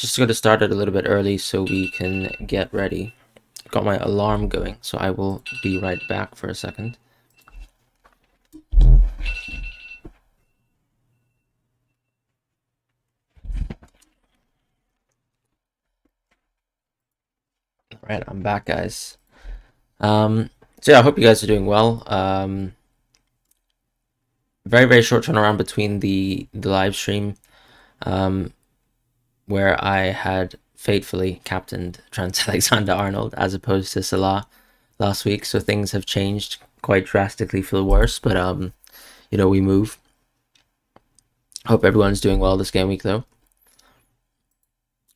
Just going to start it a little bit early so we can get ready. Got my alarm going, so I will be right back for a second. Alright, I'm back, guys. So yeah, I hope you guys are doing well. Very, very short turnaround between the live stream, where I had fatefully captained Trent Alexander-Arnold as opposed to Salah last week, so things have changed quite drastically for the worse, but you know, we move. Hope everyone's doing well this game week, though.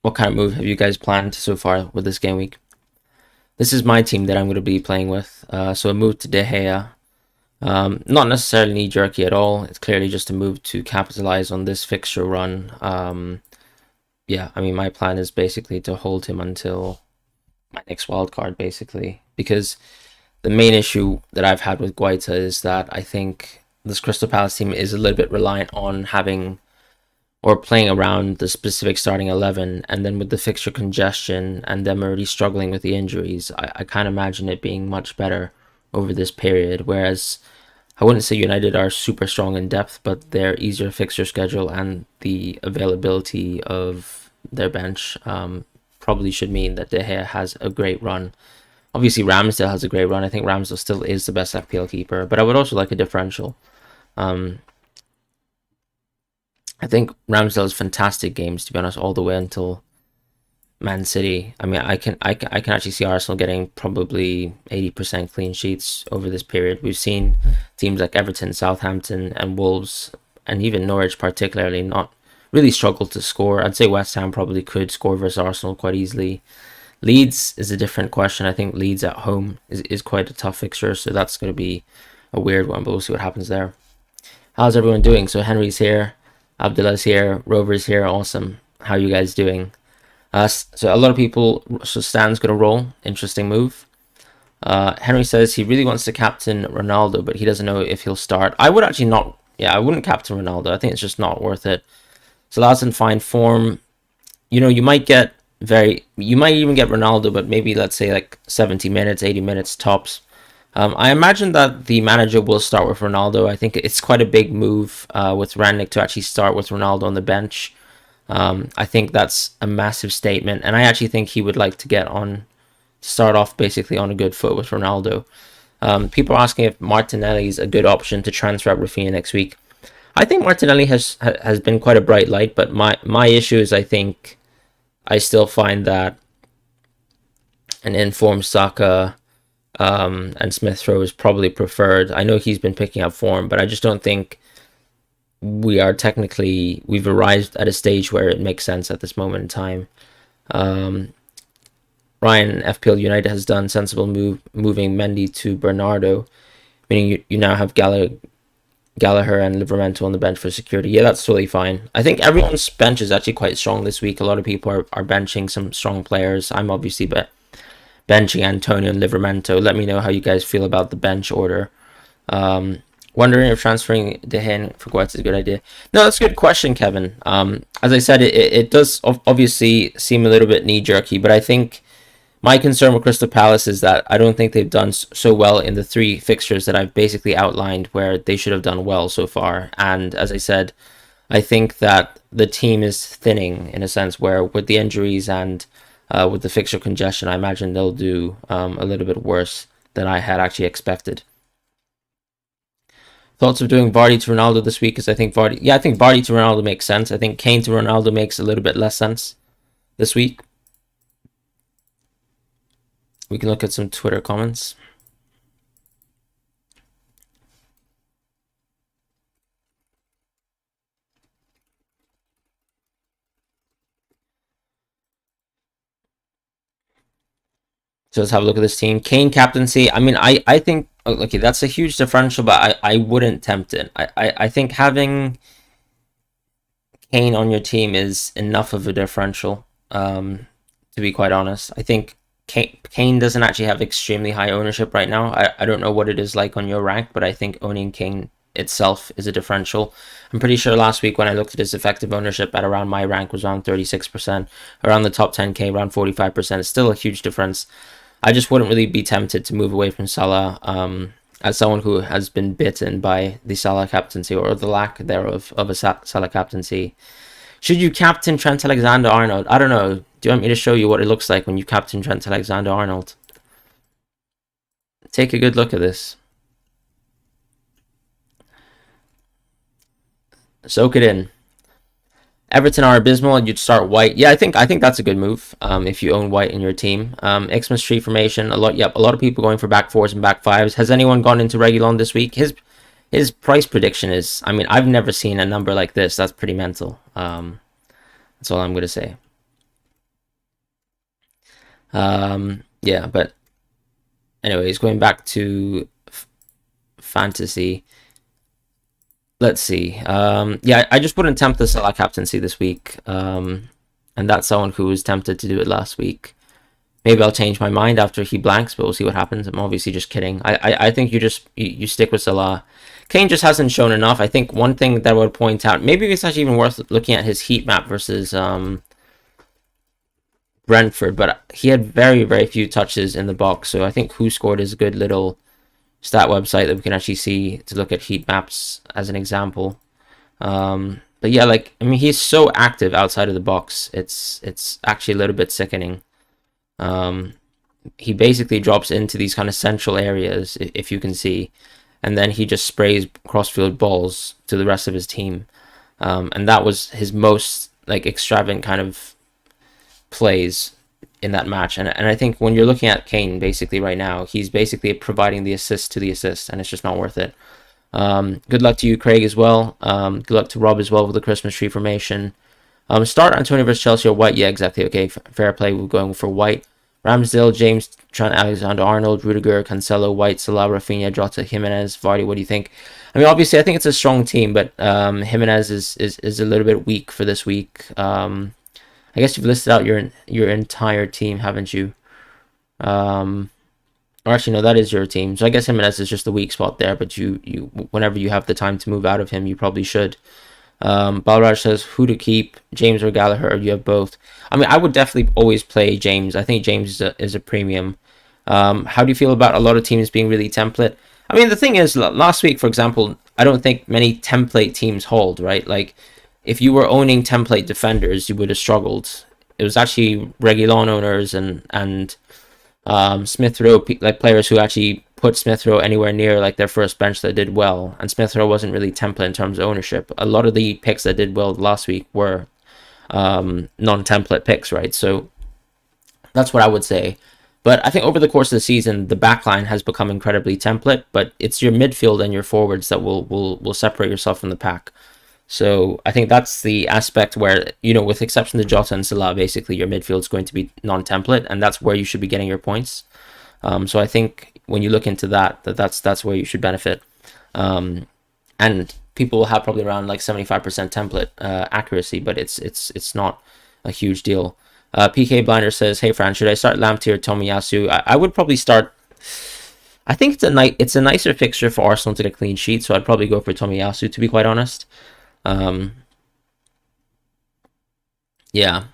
What kind of move have you guys planned so far with this game week? This is my team that I'm going to be playing with. So a move to De Gea. Not necessarily knee-jerky at all. It's clearly just a move to capitalize on this fixture run. Yeah, I mean, my plan is basically to hold him until my next wildcard, basically. Because the main issue that I've had with Guaita is that I think this Crystal Palace team is a little bit reliant on having or playing around the specific starting 11, and then with the fixture congestion and them already struggling with the injuries, I can't imagine it being much better over this period. Whereas I wouldn't say United are super strong in depth, but their easier fixture schedule and the availability of their bench probably should mean that De Gea has a great run. Obviously, Ramsdale has a great run. I think Ramsdale still is the best FPL keeper, but I would also like a differential. I think Ramsdale's fantastic games, to be honest, all the way until Man City. I mean, I can actually see Arsenal getting probably 80% clean sheets over this period. We've seen teams like Everton, Southampton, and Wolves, and even Norwich particularly, not really struggle to score. I'd say West Ham probably could score versus Arsenal quite easily. Leeds is a different question. I think Leeds at home is quite a tough fixture, so that's going to be a weird one, but we'll see what happens there. How's everyone doing? So Henry's here, Abdullah's here, Rover's here. Awesome. How are you guys doing? So a lot of people, so Stan's going to roll. Interesting move. Henry says he really wants to captain Ronaldo, but he doesn't know if he'll start. I would actually not, I wouldn't captain Ronaldo. I think it's just not worth it. So that's in fine form. You know, you might even get Ronaldo, but maybe let's say like 70 minutes, 80 minutes tops. I imagine that the manager will start with Ronaldo. I think it's quite a big move with Rangnick to actually start with Ronaldo on the bench. I think that's a massive statement, and I actually think he would like to start off basically on a good foot with Ronaldo. People are asking if Martinelli is a good option to transfer at Rafinha next week. I think Martinelli has been quite a bright light, but my issue is I still find that an informed Saka and Smith Rowe is probably preferred. I know he's been picking up form, but I just don't think we've arrived at a stage where it makes sense at this moment in time. Ryan, FPL United has done sensible moving Mendy to Bernardo, meaning you now have Gallagher and Livramento on the bench for security. Yeah, that's totally fine. I think everyone's bench is actually quite strong this week. A lot of people are benching some strong players. I'm obviously benching Antonio and Livramento. Let me know how you guys feel about the bench order. Wondering if transferring De Gea for Guaita is a good idea. No, that's a good question, Kevin. As I said, it does obviously seem a little bit knee-jerky, but I think my concern with Crystal Palace is that I don't think they've done so well in the 3 fixtures that I've basically outlined where they should have done well so far. And as I said, I think that the team is thinning in a sense where with the injuries and with the fixture congestion, I imagine they'll do a little bit worse than I had actually expected. Thoughts of doing Vardy to Ronaldo this week? Because I think Vardy to Ronaldo makes sense. I think Kane to Ronaldo makes a little bit less sense this week. We can look at some Twitter comments. So let's have a look at this team. Kane captaincy. I mean, I think, okay, that's a huge differential, but I wouldn't tempt it. I think having Kane on your team is enough of a differential, to be quite honest. I think Kane doesn't actually have extremely high ownership right now. I don't know what it is like on your rank, but I think owning Kane itself is a differential. I'm pretty sure last week when I looked at his effective ownership at around my rank was around 36%, around the top 10k around 45%. It's still a huge difference. I just wouldn't really be tempted to move away from Salah as someone who has been bitten by the Salah captaincy, or the lack thereof of a Salah captaincy. Should you captain Trent Alexander-Arnold? I don't know. Do you want me to show you what it looks like when you captain Trent Alexander-Arnold? Take a good look at this. Soak it in. Everton are abysmal, and you'd start White. Yeah, I think that's a good move. If you own White in your team. Xmas tree formation. A lot of people going for back fours and back fives. Has anyone gone into Reguilon this week? His price prediction is, I mean, I've never seen a number like this. That's pretty mental. That's all I'm gonna say. Yeah, but anyways, going back to fantasy. Let's see. Yeah, I just wouldn't tempt the Salah captaincy this week. And that's someone who was tempted to do it last week. Maybe I'll change my mind after he blanks, but we'll see what happens. I'm obviously just kidding. I think you stick with Salah. Kane just hasn't shown enough. I think one thing that I would point out, maybe it's actually even worth looking at his heat map versus Brentford, but he had very, very few touches in the box. So I think Who Scored is a good little stat website that we can actually see to look at heat maps as an example. But yeah, like, I mean, he's so active outside of the box. It's actually a little bit sickening. He basically drops into these kind of central areas, if you can see, and then he just sprays crossfield balls to the rest of his team. And that was his most like extravagant kind of plays in that match. And I think when you're looking at Kane basically right now, he's basically providing the assist to the assist, and it's just not worth it. Good luck to you, Craig, as well. Good luck to Rob as well with the Christmas tree formation. Start Antonio versus Chelsea or White. Yeah, exactly. Okay, fair play. We're going for White. Ramsdale, James, Trent Alexander-Arnold, Rudiger, Cancelo, White, Salah, Rafinha, Jota, Jimenez, Vardy. What do you think? I mean, obviously, I think it's a strong team, but Jimenez is a little bit weak for this week. I guess you've listed out your entire team, haven't you? Or actually, no, that is your team. So I guess Jimenez is just the weak spot there, but you whenever you have the time to move out of him, you probably should. Balraj says, who to keep, James or Gallagher, or you have both? I mean, I would definitely always play James. I think James is a premium. How do you feel about a lot of teams being really template? I mean, the thing is, last week, for example, I don't think many template teams hold, right? Like, if you were owning template defenders, you would have struggled. It was actually Reguilon owners and Smith Rowe, like players who actually put Smith Rowe anywhere near like their first bench that did well, and Smith Rowe wasn't really template in terms of ownership. A lot of the picks that did well last week were non-template picks, right? So that's what I would say. But I think over the course of the season, the backline has become incredibly template, but it's your midfield and your forwards that will separate yourself from the pack. So I think that's the aspect where, you know, with exception to Jota and Salah, basically your midfield is going to be non-template, and that's where you should be getting your points. So I think when you look into that's where you should benefit. And people will have probably around like 75% template accuracy, but it's not a huge deal. PK Blinder says, "Hey Fran, should I start Lamptey or Tomiyasu?" I would probably start. I think it's a nicer fixture for Arsenal to get a clean sheet, so I'd probably go for Tomiyasu, to be quite honest. Yeah,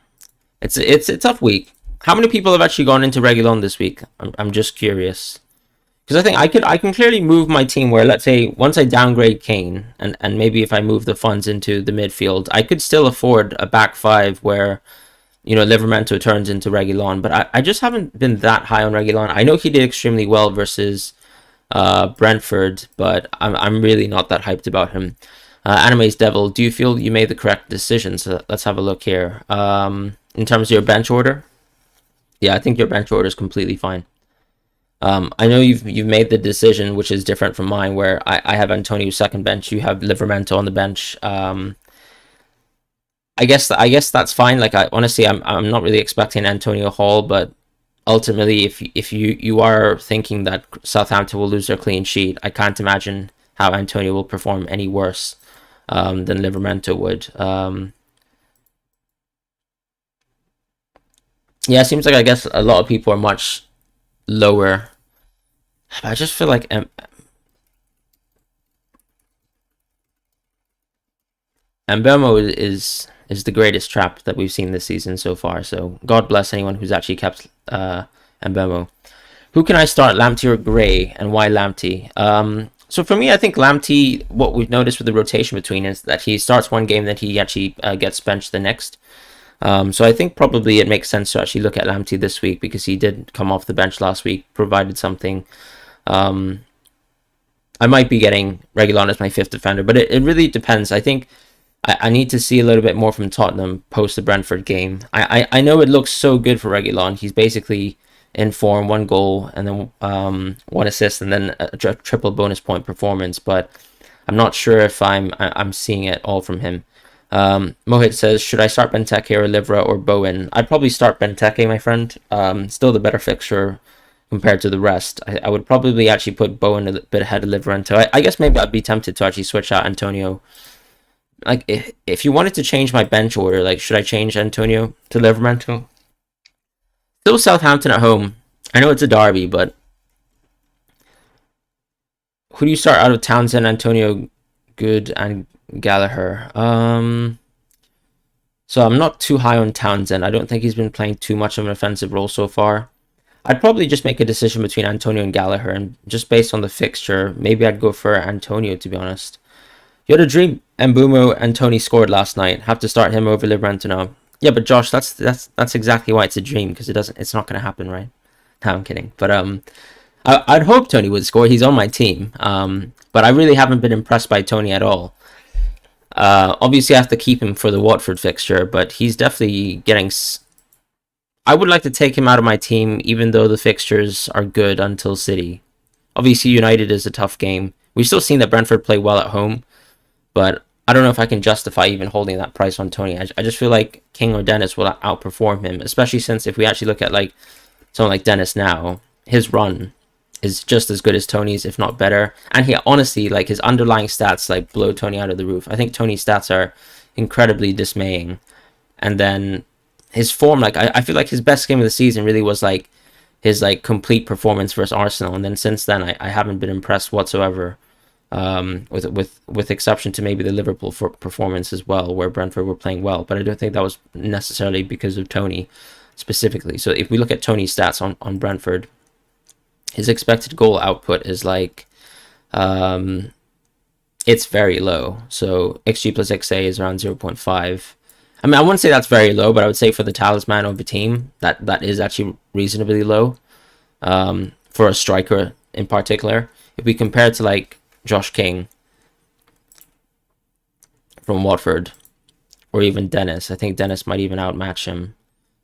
it's a tough week. How many people have actually gone into Reguilon this week? I'm just curious, because I think I can clearly move my team where, let's say, once I downgrade Kane and maybe if I move the funds into the midfield, I could still afford a back five where, you know, Livramento turns into Reguilon. But I just haven't been that high on Reguilon. I know he did extremely well versus Brentford, but I'm really not that hyped about him. Anime's Devil, do you feel you made the correct decision? So let's have a look here. In terms of your bench order, yeah, I think your bench order is completely fine. I know you've made the decision, which is different from mine, where I have Antonio's second bench, you have Livramento on the bench. I guess that's fine. Like, I honestly, I'm not really expecting Antonio Hall, but ultimately, if you are thinking that Southampton will lose their clean sheet, I can't imagine how Antonio will perform any worse than Livramento would. Yeah, it seems like, I guess, a lot of people are much lower. I just feel like Mbemo is the greatest trap that we've seen this season so far. So God bless anyone who's actually kept Mbemo. Who can I start, Lamptey or Gray, and why Lamptey? So for me, I think Lamptey, what we've noticed with the rotation between is that he starts one game, then he actually gets benched the next. So I think probably it makes sense to actually look at Lamptey this week because he did come off the bench last week, provided something. I might be getting Reguilon as my fifth defender, but it really depends. I think I need to see a little bit more from Tottenham post the Brentford game. I know it looks so good for Reguilon. He's basically in form, 1 goal and then 1 assist and then a triple bonus point performance, but I'm not sure if I'm seeing it all from him. Mohit says, should I start Benteke or Livra or Bowen? I'd probably start Benteke, my friend. Still the better fixture compared to the rest. I would probably actually put Bowen a bit ahead of Livramento. I guess maybe I'd be tempted to actually switch out Antonio. Like, if you wanted to change my bench order, like, should I change Antonio to Livramento? Still Southampton at home. I know it's a derby, but who do you start out of Townsend, Antonio, Good, and Gallagher? So I'm not too high on Townsend. I don't think he's been playing too much of an offensive role so far. I'd probably just make a decision between Antonio and Gallagher, and just based on the fixture, maybe I'd go for Antonio, to be honest. You had a dream Mbumo and Tony scored last night. Have to start him over Livramento now. Yeah, but Josh, that's exactly why it's a dream, because it's not going to happen, right? No, I'm kidding. But I'd hope Tony would score. He's on my team. But I really haven't been impressed by Tony at all. Obviously, I have to keep him for the Watford fixture, but he's definitely getting... I would like to take him out of my team, even though the fixtures are good until City. Obviously, United is a tough game. We've still seen that Brentford play well at home, but I don't know if I can justify even holding that price on Tony. I just feel like King or Dennis will outperform him, especially since if we actually look at like someone like Dennis now, his run is just as good as Tony's, if not better. And he honestly, like, his underlying stats like blow Tony out of the roof. I think Tony's stats are incredibly dismaying. And then his form, like, I feel like his best game of the season really was like his like complete performance versus Arsenal. And then since then, I haven't been impressed whatsoever. With exception to maybe the Liverpool performance as well, where Brentford were playing well, but I don't think that was necessarily because of Tony specifically. So if we look at Tony's stats on Brentford, his expected goal output is like it's very low. So XG plus XA is around 0.5. I mean, I wouldn't say that's very low, but I would say for the talisman of the team, that is actually reasonably low for a striker in particular. If we compare it to like Josh King from Watford, or even Dennis. I think Dennis might even outmatch him.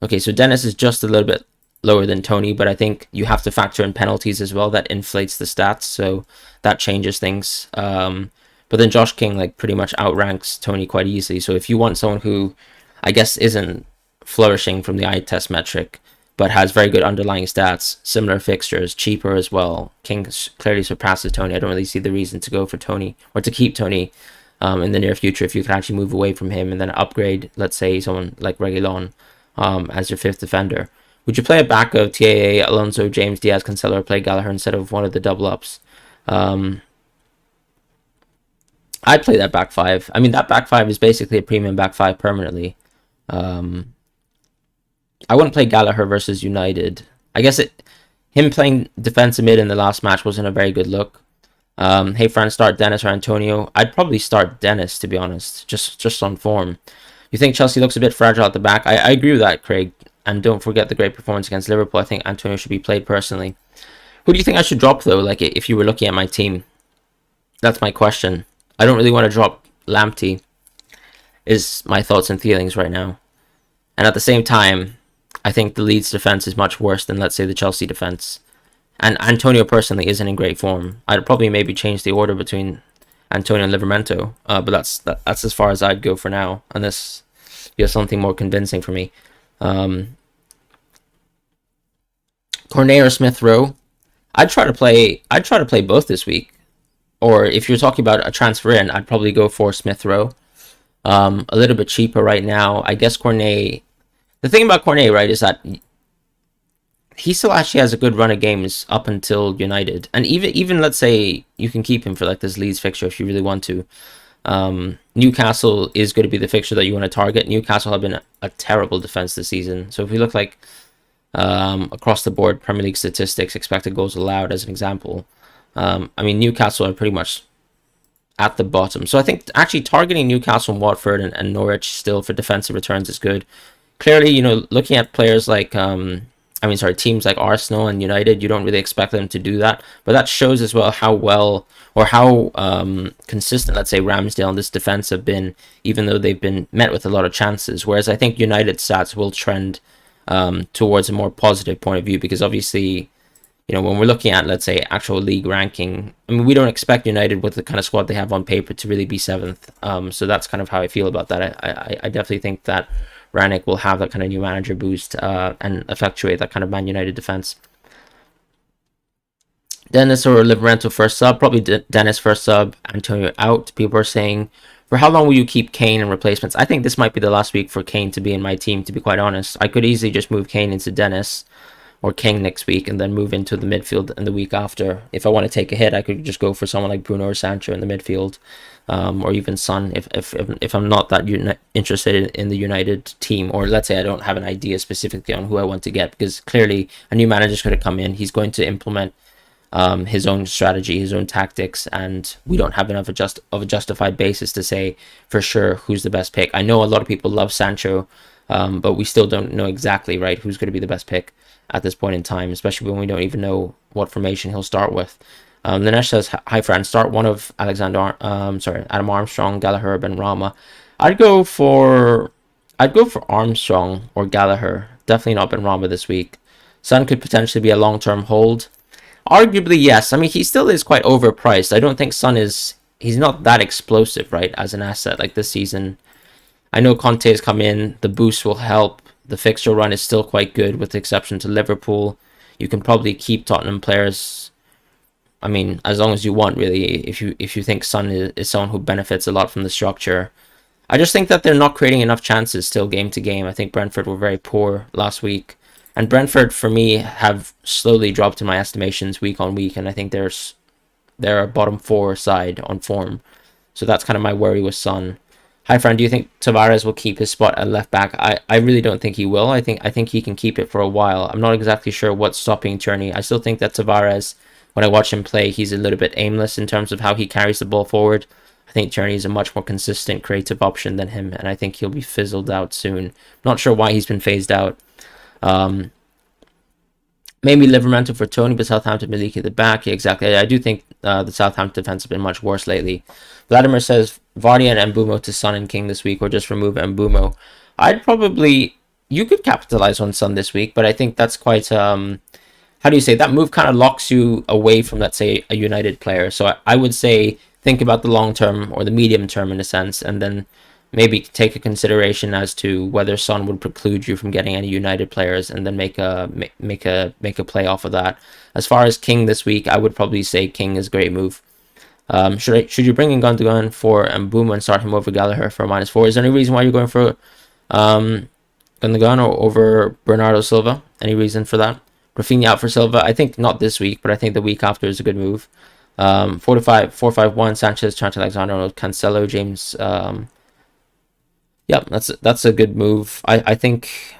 Okay, so Dennis is just a little bit lower than Tony, but I think you have to factor in penalties as well. That inflates the stats, so that changes things. But then Josh King like pretty much outranks Tony quite easily. So if you want someone who I guess isn't flourishing from the eye test metric, but has very good underlying stats, similar fixtures, cheaper as well, King clearly surpasses Tony. I don't really see the reason to go for Tony or to keep Tony in the near future if you could actually move away from him and then upgrade, let's say, someone like Reguilon as your fifth defender. Would you play a back of TAA, Alonso, James, Diaz, Cancelo, or play Gallagher instead of one of the double ups? I'd play that back five. I mean, that back five is basically a premium back five permanently. I wouldn't play Gallagher versus United. I guess him playing defensive mid in the last match wasn't a very good look. Hey, Fran, start Dennis or Antonio? I'd probably start Dennis, to be honest, just on form. You think Chelsea looks a bit fragile at the back? I agree with that, Craig. And don't forget the great performance against Liverpool. I think Antonio should be played personally. Who do you think I should drop, though, like if you were looking at my team? That's my question. I don't really want to drop Lamptey, is my thoughts and feelings right now. And at the same time, I think the Leeds defense is much worse than, let's say, the Chelsea defense. And Antonio personally isn't in great form. I'd probably maybe change the order between Antonio and Livramento, but that's as far as I'd go for now, unless you have something more convincing for me. Cornet or Smith Rowe? I'd try to play both this week. Or if you're talking about a transfer in, I'd probably go for Smith Rowe. A little bit cheaper right now. I guess Cornet. The thing about Cornet, right, is that he still actually has a good run of games up until United, and even let's say you can keep him for like this Leeds fixture if you really want to. Newcastle is going to be the fixture that you want to target. Newcastle have been a terrible defense this season. So if we look like across the board Premier League statistics, expected goals allowed as an example, I mean, Newcastle are pretty much at the bottom. So I think actually targeting Newcastle and Watford and Norwich still for defensive returns is good. Clearly, looking at players like teams like Arsenal and United, you don't really expect them to do that. But that shows as well how well or how consistent, let's say, Ramsdale and this defense have been, even though they've been met with a lot of chances. Whereas I think United stats will trend towards a more positive point of view, because obviously, when we're looking at, let's say, actual league ranking, I mean, we don't expect United with the kind of squad they have on paper to really be seventh. So that's kind of how I feel about that. I definitely think that Ranić will have that kind of new manager boost and effectuate that kind of Man United defense. Dennis or Liverento first sub, probably Dennis first sub, Antonio out. People are saying, for how long will you keep Kane and replacements? I think this might be the last week for Kane to be in my team, to be quite honest. I could easily just move Kane into Dennis or King next week and then move into the midfield in the week after. If I want to take a hit, I could just go for someone like Bruno or Sancho in the midfield, or even Son if I'm not that interested in the United team, or let's say I don't have an idea specifically on who I want to get, because clearly a new manager's going to come in. He's going to implement his own strategy, his own tactics, and we don't have enough of a justified basis to say for sure who's the best pick. I know a lot of people love Sancho, but we still don't know exactly, right, who's going to be the best pick at this point in time, especially when we don't even know what formation he'll start with. Lanesh says, "Hi Fran, start one of Adam Armstrong, Gallagher, and Rama." I'd go for Armstrong or Gallagher. Definitely not Ben Rama this week. Son could potentially be a long-term hold. Arguably, yes. I mean, he still is quite overpriced. I don't think Son he's not that explosive, right, as an asset like this season. I know Conte has come in. The boost will help. The fixture run is still quite good, with the exception to Liverpool. You can probably keep Tottenham players, I mean, as long as you want, really, if you think Son is someone who benefits a lot from the structure. I just think that they're not creating enough chances still game to game. I think Brentford were very poor last week. And Brentford, for me, have slowly dropped in my estimations week on week. And I think they're a bottom four side on form. So that's kind of my worry with Son. Hi, Fran. Do you think Tavares will keep his spot at left back? I really don't think he will. I think he can keep it for a while. I'm not exactly sure what's stopping Tierney. I still think that Tavares, when I watch him play, he's a little bit aimless in terms of how he carries the ball forward. I think Tierney is a much more consistent, creative option than him, and I think he'll be fizzled out soon. Not sure why he's been phased out. Maybe Livermore for Tony, but Southampton been leaking at the back. Yeah, exactly. I do think the Southampton defense has been much worse lately. Vladimir says Vardy and Mbumo to Son and King this week, or just remove Mbumo. You could capitalize on Son this week, but I think that's quite how do you say, that move kind of locks you away from, let's say, a United player. So I would say think about the long term or the medium term in a sense, and then maybe take a consideration as to whether Son would preclude you from getting any United players, and then make a play off of that. As far as King this week, I would probably say King is a great move. Should you bring in Gundogan for Mbuma and start him over Gallagher for -4? Is there any reason why you're going for Gundogan or over Bernardo Silva? Any reason for that? Rafinha out for Silva? I think not this week, but I think the week after is a good move. 4-5-1, Sanchez, Trent Alexander, Cancelo, James. Yeah, that's a good move. I think.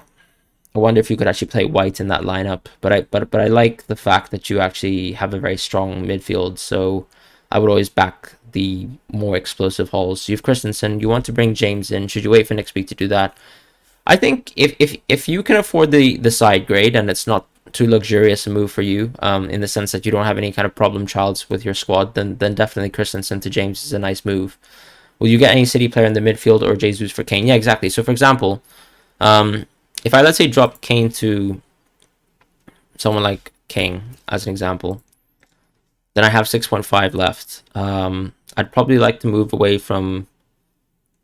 I wonder if you could actually play White in that lineup, but I like the fact that you actually have a very strong midfield. So I would always back the more explosive hauls. You have Christensen. You want to bring James in. Should you wait for next week to do that? I think if you can afford the side grade and it's not too luxurious a move for you, in the sense that you don't have any kind of problem childs with your squad, then definitely Christensen to James is a nice move. Will you get any City player in the midfield or Jesus for Kane? Yeah, exactly. So for example, if I, let's say, drop Kane to someone like King as an example, then I have 6.5 left. I'd probably like to move away from,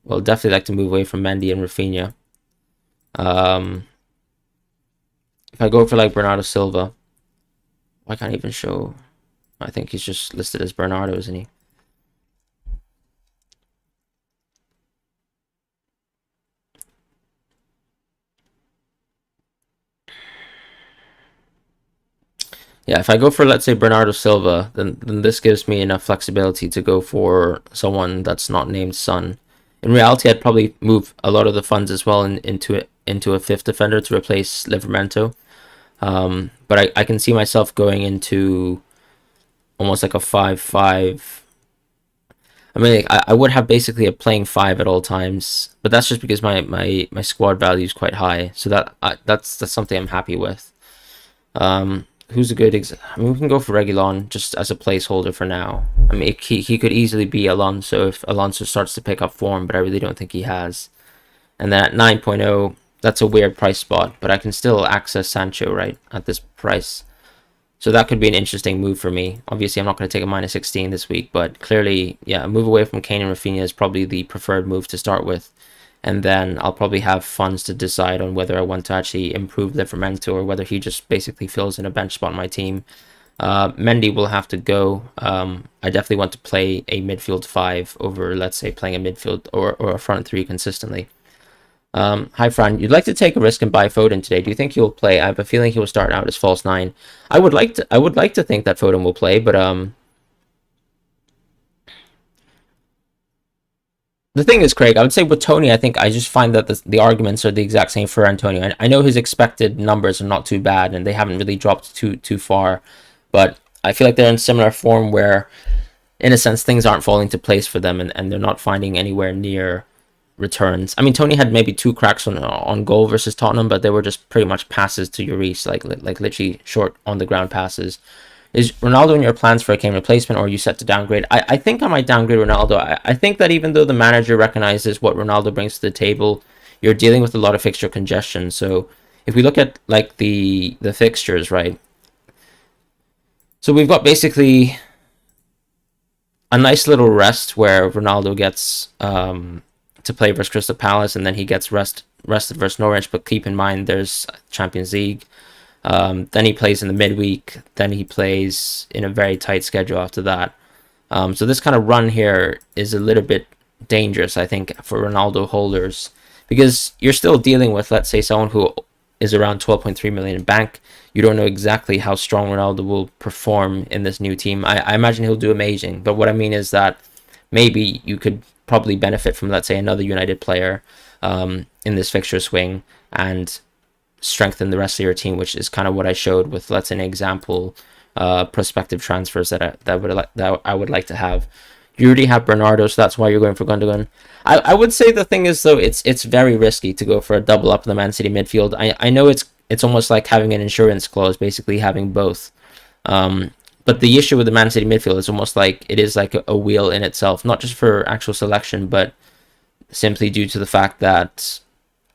well, definitely like to move away from Mendy and Rafinha. If I go for like Bernardo Silva, I can't even show. I think he's just listed as Bernardo, isn't he? Yeah, if I go for, let's say, Bernardo Silva, then this gives me enough flexibility to go for someone that's not named Son. In reality, I'd probably move a lot of the funds as well into a fifth defender to replace Livramento. But I can see myself going into almost like a 5-5. I mean, like, I would have basically a playing five at all times, but that's just because my squad value is quite high. So that's something I'm happy with. Who's a good I mean, we can go for Reguilon just as a placeholder for now. I mean, he could easily be Alonso if Alonso starts to pick up form, but I really don't think he has. And then at 9.0, that's a weird price spot, but I can still access Sancho, right, at this price. So that could be an interesting move for me. Obviously, I'm not going to take a minus 16 this week, but clearly, yeah, a move away from Kane and Rafinha is probably the preferred move to start with. And then I'll probably have funds to decide on whether I want to actually improve Livramento or whether he just basically fills in a bench spot on my team. Mendy will have to go. I definitely want to play a midfield 5 over, let's say, playing a midfield or a front 3 consistently. Hi, Fran. You'd like to take a risk and buy Foden today. Do you think he'll play? I have a feeling he will start out as false 9. I would like to think that Foden will play, but the thing is, Craig, I would say with Tony, I think I just find that the arguments are the exact same for Antonio. I know his expected numbers are not too bad, and they haven't really dropped too far, but I feel like they're in similar form where, in a sense, things aren't falling to place for them, and they're not finding anywhere near returns. I mean, Tony had maybe 2 cracks on goal versus Tottenham, but they were just pretty much passes to Lloris, like literally short on the ground passes. Is Ronaldo in your plans for a Kane replacement, or are you set to downgrade? I think I might downgrade Ronaldo. I think that even though the manager recognizes what Ronaldo brings to the table, you're dealing with a lot of fixture congestion. So if we look at like the fixtures, right? So we've got basically a nice little rest where Ronaldo gets to play versus Crystal Palace, and then he gets rested versus Norwich. But keep in mind, there's Champions League. Then he plays in the midweek. Then he plays in a very tight schedule after that. So this kind of run here is a little bit dangerous, I think, for Ronaldo holders, because you're still dealing with, let's say, someone who is around 12.3 million in bank. You don't know exactly how strong Ronaldo will perform in this new team. I imagine he'll do amazing, but what I mean is that maybe you could probably benefit from, let's say, another United player in this fixture swing and strengthen the rest of your team, which is kind of what I showed with, let's say, an example prospective transfers that I would like to have. You already have Bernardo, so that's why you're going for Gundogan. I would say the thing is, though, it's very risky to go for a double up in the Man City midfield. I know it's almost like having an insurance clause, basically having both. But the issue with the Man City midfield is almost like it is like a wheel in itself, not just for actual selection, but simply due to the fact that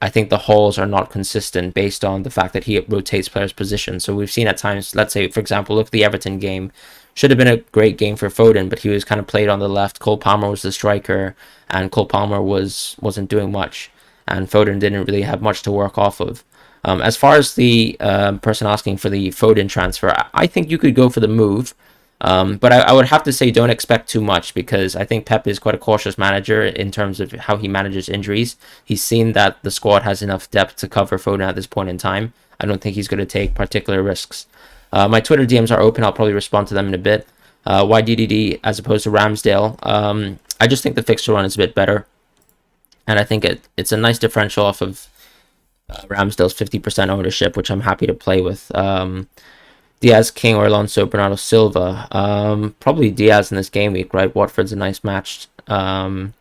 I think the hauls are not consistent based on the fact that he rotates players' positions. So we've seen at times, let's say, for example, look at the Everton game. Should have been a great game for Foden, but he was kind of played on the left. Cole Palmer was the striker, and Cole Palmer wasn't doing much, and Foden didn't really have much to work off of. As far as the person asking for the Foden transfer, I think you could go for the move. But I would have to say don't expect too much, because I think Pep is quite a cautious manager in terms of how he manages injuries. He's seen that the squad has enough depth to cover Foden at this point in time. I don't think he's going to take particular risks. My Twitter DMs are open. I'll probably respond to them in a bit. Why DDD as opposed to Ramsdale? I just think the fixture run is a bit better. And I think it's a nice differential off of Ramsdale's 50% ownership, which I'm happy to play with. Diaz, King, or Alonso, Bernardo Silva. Probably Diaz in this game week, right? Watford's a nice match. Although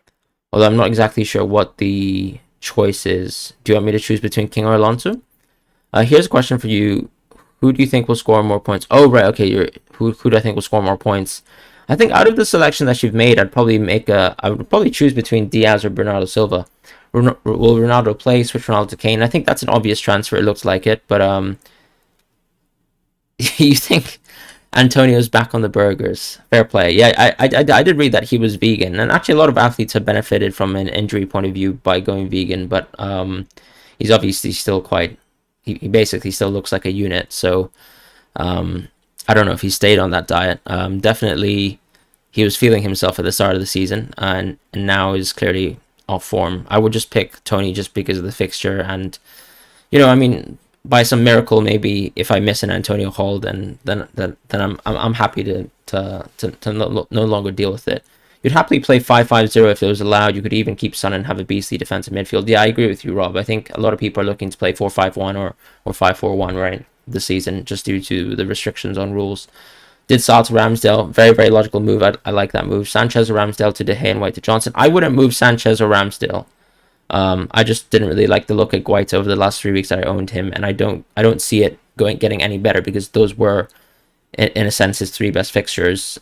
I'm not exactly sure what the choice is. Do you want me to choose between King or Alonso? Here's a question for you. Who do you think will score more points? Oh, right. Okay. Who do I think will score more points? I think out of the selection that you've made, I would probably choose between Diaz or Bernardo Silva. Will Ronaldo play? Switch Ronaldo to Kane? I think that's an obvious transfer. It looks like it, but you think Antonio's back on the burgers? Fair play. Yeah, I did read that he was vegan, and actually a lot of athletes have benefited from an injury point of view by going vegan, but he's obviously still he basically still looks like a unit, so I don't know if he stayed on that diet. Definitely he was feeling himself at the start of the season, and now is clearly off form. I would just pick Tony just because of the fixture, and I mean, by some miracle, maybe if I miss an Antonio Hall, then I'm happy to no longer deal with it. You'd happily play 5-5-0 if it was allowed. You could even keep Son and have a beastly defensive midfield. Yeah, I agree with you, Rob. I think a lot of people are looking to play 4-5-1 or 5-4-1 right this season just due to the restrictions on rules. Did Salah to Ramsdale. Very, very logical move. I like that move. Sanchez or Ramsdale to De Gea and White to Johnson. I wouldn't move Sanchez or Ramsdale. I just didn't really like the look at Guaita over the last 3 weeks that I owned him, and I don't see it getting any better because those were, in a sense, his 3 best fixtures,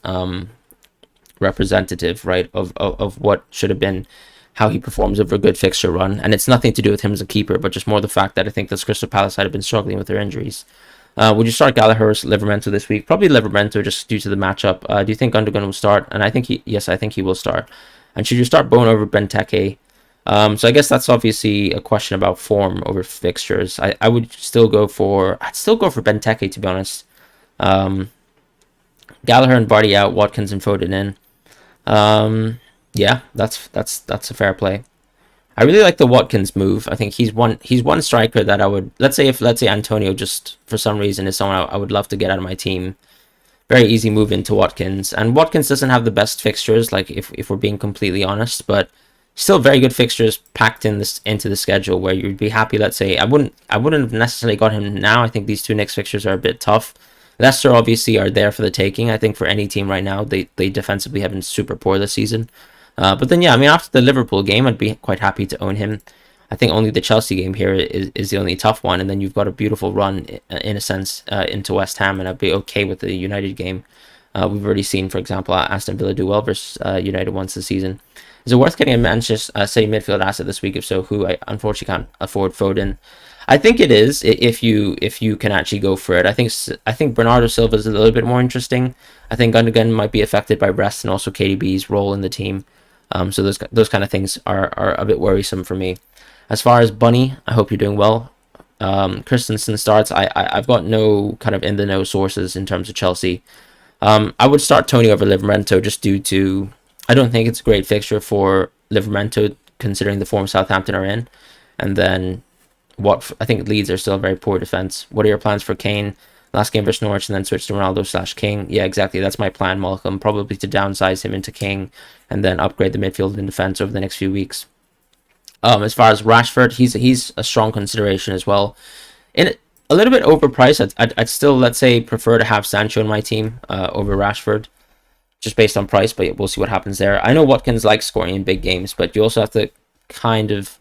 representative, right, of what should have been how he performs over a good fixture run, and it's nothing to do with him as a keeper, but just more the fact that I think this Crystal Palace side have been struggling with their injuries. Would you start Gallagher or Livramento this week? Probably Livramento just due to the matchup. Do you think Gundogan will start? And I think he will start. And should you start Bowen over Benteke? So I guess that's obviously a question about form over fixtures. I would still go for Benteke, to be honest. Gallagher and Vardy out, Watkins and Foden in. Yeah, that's a fair play. I really like the Watkins move. I think he's one striker that I would, let's say Antonio just for some reason is someone I would love to get out of my team. Very easy move into Watkins, and Watkins doesn't have the best fixtures, like if we're being completely honest, but still very good fixtures packed into the schedule where you'd be happy. Let's say I wouldn't have necessarily got him now. I think these 2 next fixtures are a bit tough. Leicester obviously are there for the taking. I think for any team right now, they defensively have been super poor this season. But then, yeah, I mean, after the Liverpool game, I'd be quite happy to own him. I think only the Chelsea game here is the only tough one, and then you've got a beautiful run, in a sense, into West Ham, and I'd be okay with the United game. We've already seen, for example, Aston Villa do well versus United once this season. Is it worth getting a Manchester City midfield asset this week? If so, who? I unfortunately can't afford Foden. I think it is if you can actually go for it. I think Bernardo Silva is a little bit more interesting. I think Gundogan might be affected by rest and also KDB's role in the team. So those kind of things are a bit worrisome for me. As far as Bunny, I hope you're doing well. Christensen starts. I've got no kind of in the know sources in terms of Chelsea. I would start Tony over Livramento just due to I don't think it's a great fixture for Livramento considering the form Southampton are in, and then I think Leeds are still a very poor defense. What are your plans for Kane? Last game versus Norwich and then switch to Ronaldo/King. Yeah, exactly. That's my plan, Malcolm. Probably to downsize him into King and then upgrade the midfield and defense over the next few weeks. As far as Rashford, he's a strong consideration as well. In a little bit overpriced. I'd still, let's say, prefer to have Sancho in my team over Rashford, just based on price, but we'll see what happens there. I know Watkins likes scoring in big games, but you also have to kind of...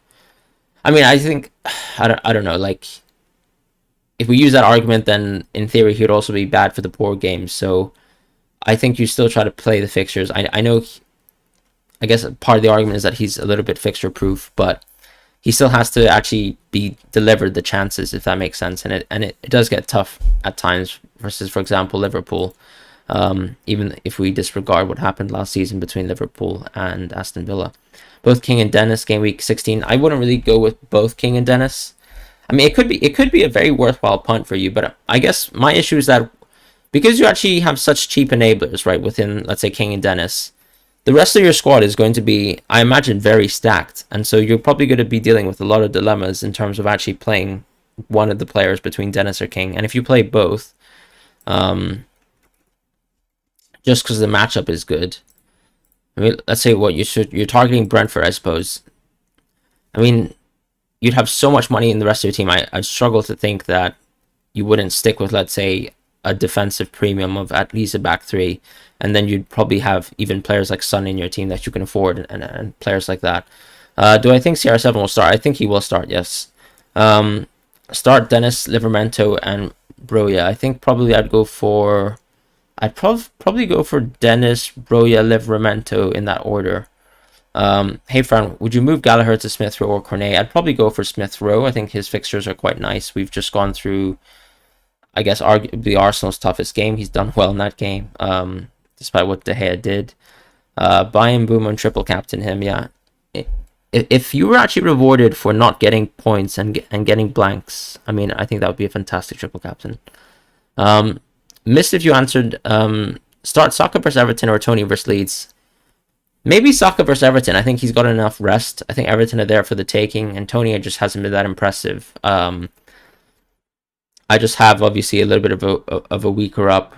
I mean, I think... I don't know, like... If we use that argument, then in theory he would also be bad for the poor games. So I think you still try to play the fixtures. I know, I guess part of the argument is that he's a little bit fixture proof, but he still has to actually be delivered the chances, if that makes sense. And it does get tough at times versus, for example, Liverpool. Even if we disregard what happened last season between Liverpool and Aston Villa. Both King and Dennis, game week 16. I wouldn't really go with both King and Dennis. I mean, it could be a very worthwhile punt for you, but I guess my issue is that because you actually have such cheap enablers, right, within, let's say, King and Dennis, the rest of your squad is going to be, I imagine, very stacked. And so you're probably going to be dealing with a lot of dilemmas in terms of actually playing one of the players between Dennis or King. And if you play both, just because the matchup is good, I mean, let's say you're targeting Brentford, I suppose. I mean, you'd have so much money in the rest of your team. I struggle to think that you wouldn't stick with, let's say, a defensive premium of at least a back 3, and then you'd probably have even players like Son in your team that you can afford, and players like that. Do I think CR7 will start? I think he will start, yes. Start Dennis, Livramento, and Broja. I think probably I'd probably go for Dennis, Broja, Livramento in that order. Hey Fran, would you move Gallagher to Smith Rowe or Cornet? I'd probably go for Smith Rowe. I think his fixtures are quite nice. We've just gone through, I guess, arguably Arsenal's toughest game. He's done well in that game, despite what De Gea did. Buy him, boom, and triple captain him. Yeah, if you were actually rewarded for not getting points and getting blanks, I mean, I think that would be a fantastic triple captain. Missed if you answered. Start Saka versus Everton or Tony versus Leeds. Maybe Saka versus Everton. I think he's got enough rest. I think Everton are there for the taking, and Tony just hasn't been that impressive. I just have obviously a little bit of a weaker,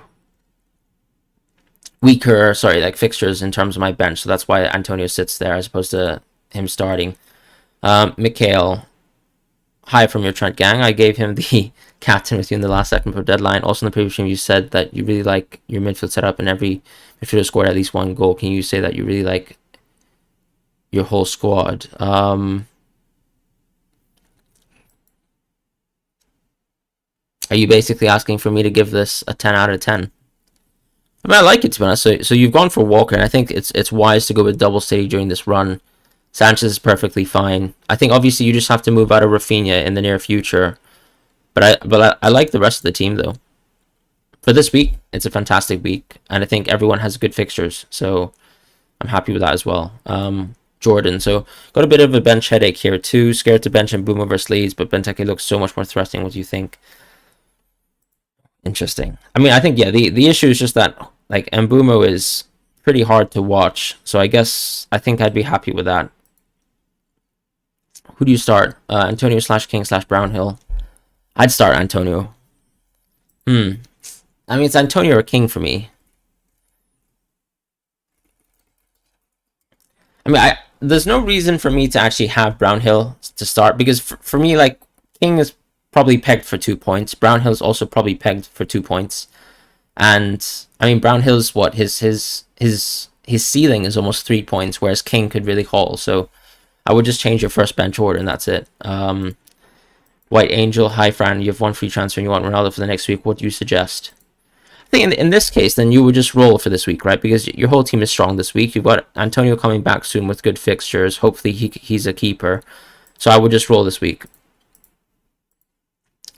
sorry, like fixtures in terms of my bench. So that's why Antonio sits there as opposed to him starting. Mikhail, hi from your Trent gang. I gave him the captain with you in the last second for deadline. Also in the previous stream, you said that you really like your midfield setup and every midfielder scored at least one goal. Can you say that you really like your whole squad? Are you basically asking for me to give this a 10 out of 10? I mean, I like it, to be honest. So you've gone for Walker, and I think it's wise to go with double city during this run. Sanchez is perfectly fine. I think obviously you just have to move out of Rafinha in the near future. But I like the rest of the team though. For this week, it's a fantastic week, and I think everyone has good fixtures, so I'm happy with that as well. Jordan, so got a bit of a bench headache here too. Scared to bench and Boomer versus Leeds, but Benteke looks so much more threatening. What do you think? Interesting. I mean, I think yeah, the issue is just that like Mbumo is pretty hard to watch, so I think I'd be happy with that. Who do you start? Antonio / King / Brownhill. I'd start Antonio. I mean, it's Antonio or King for me. I mean, there's no reason for me to actually have Brownhill to start because for me, like King is probably pegged for 2 points. Brownhill's also probably pegged for 2 points, and I mean Brownhill's what his ceiling is almost 3 points, whereas King could really haul. So I would just change your first bench order and that's it. White Angel, hi Fran, you have one free transfer and you want Ronaldo for the next week. What do you suggest? I think in this case, then you would just roll for this week, right? Because your whole team is strong this week. You've got Antonio coming back soon with good fixtures. Hopefully he's a keeper. So I would just roll this week.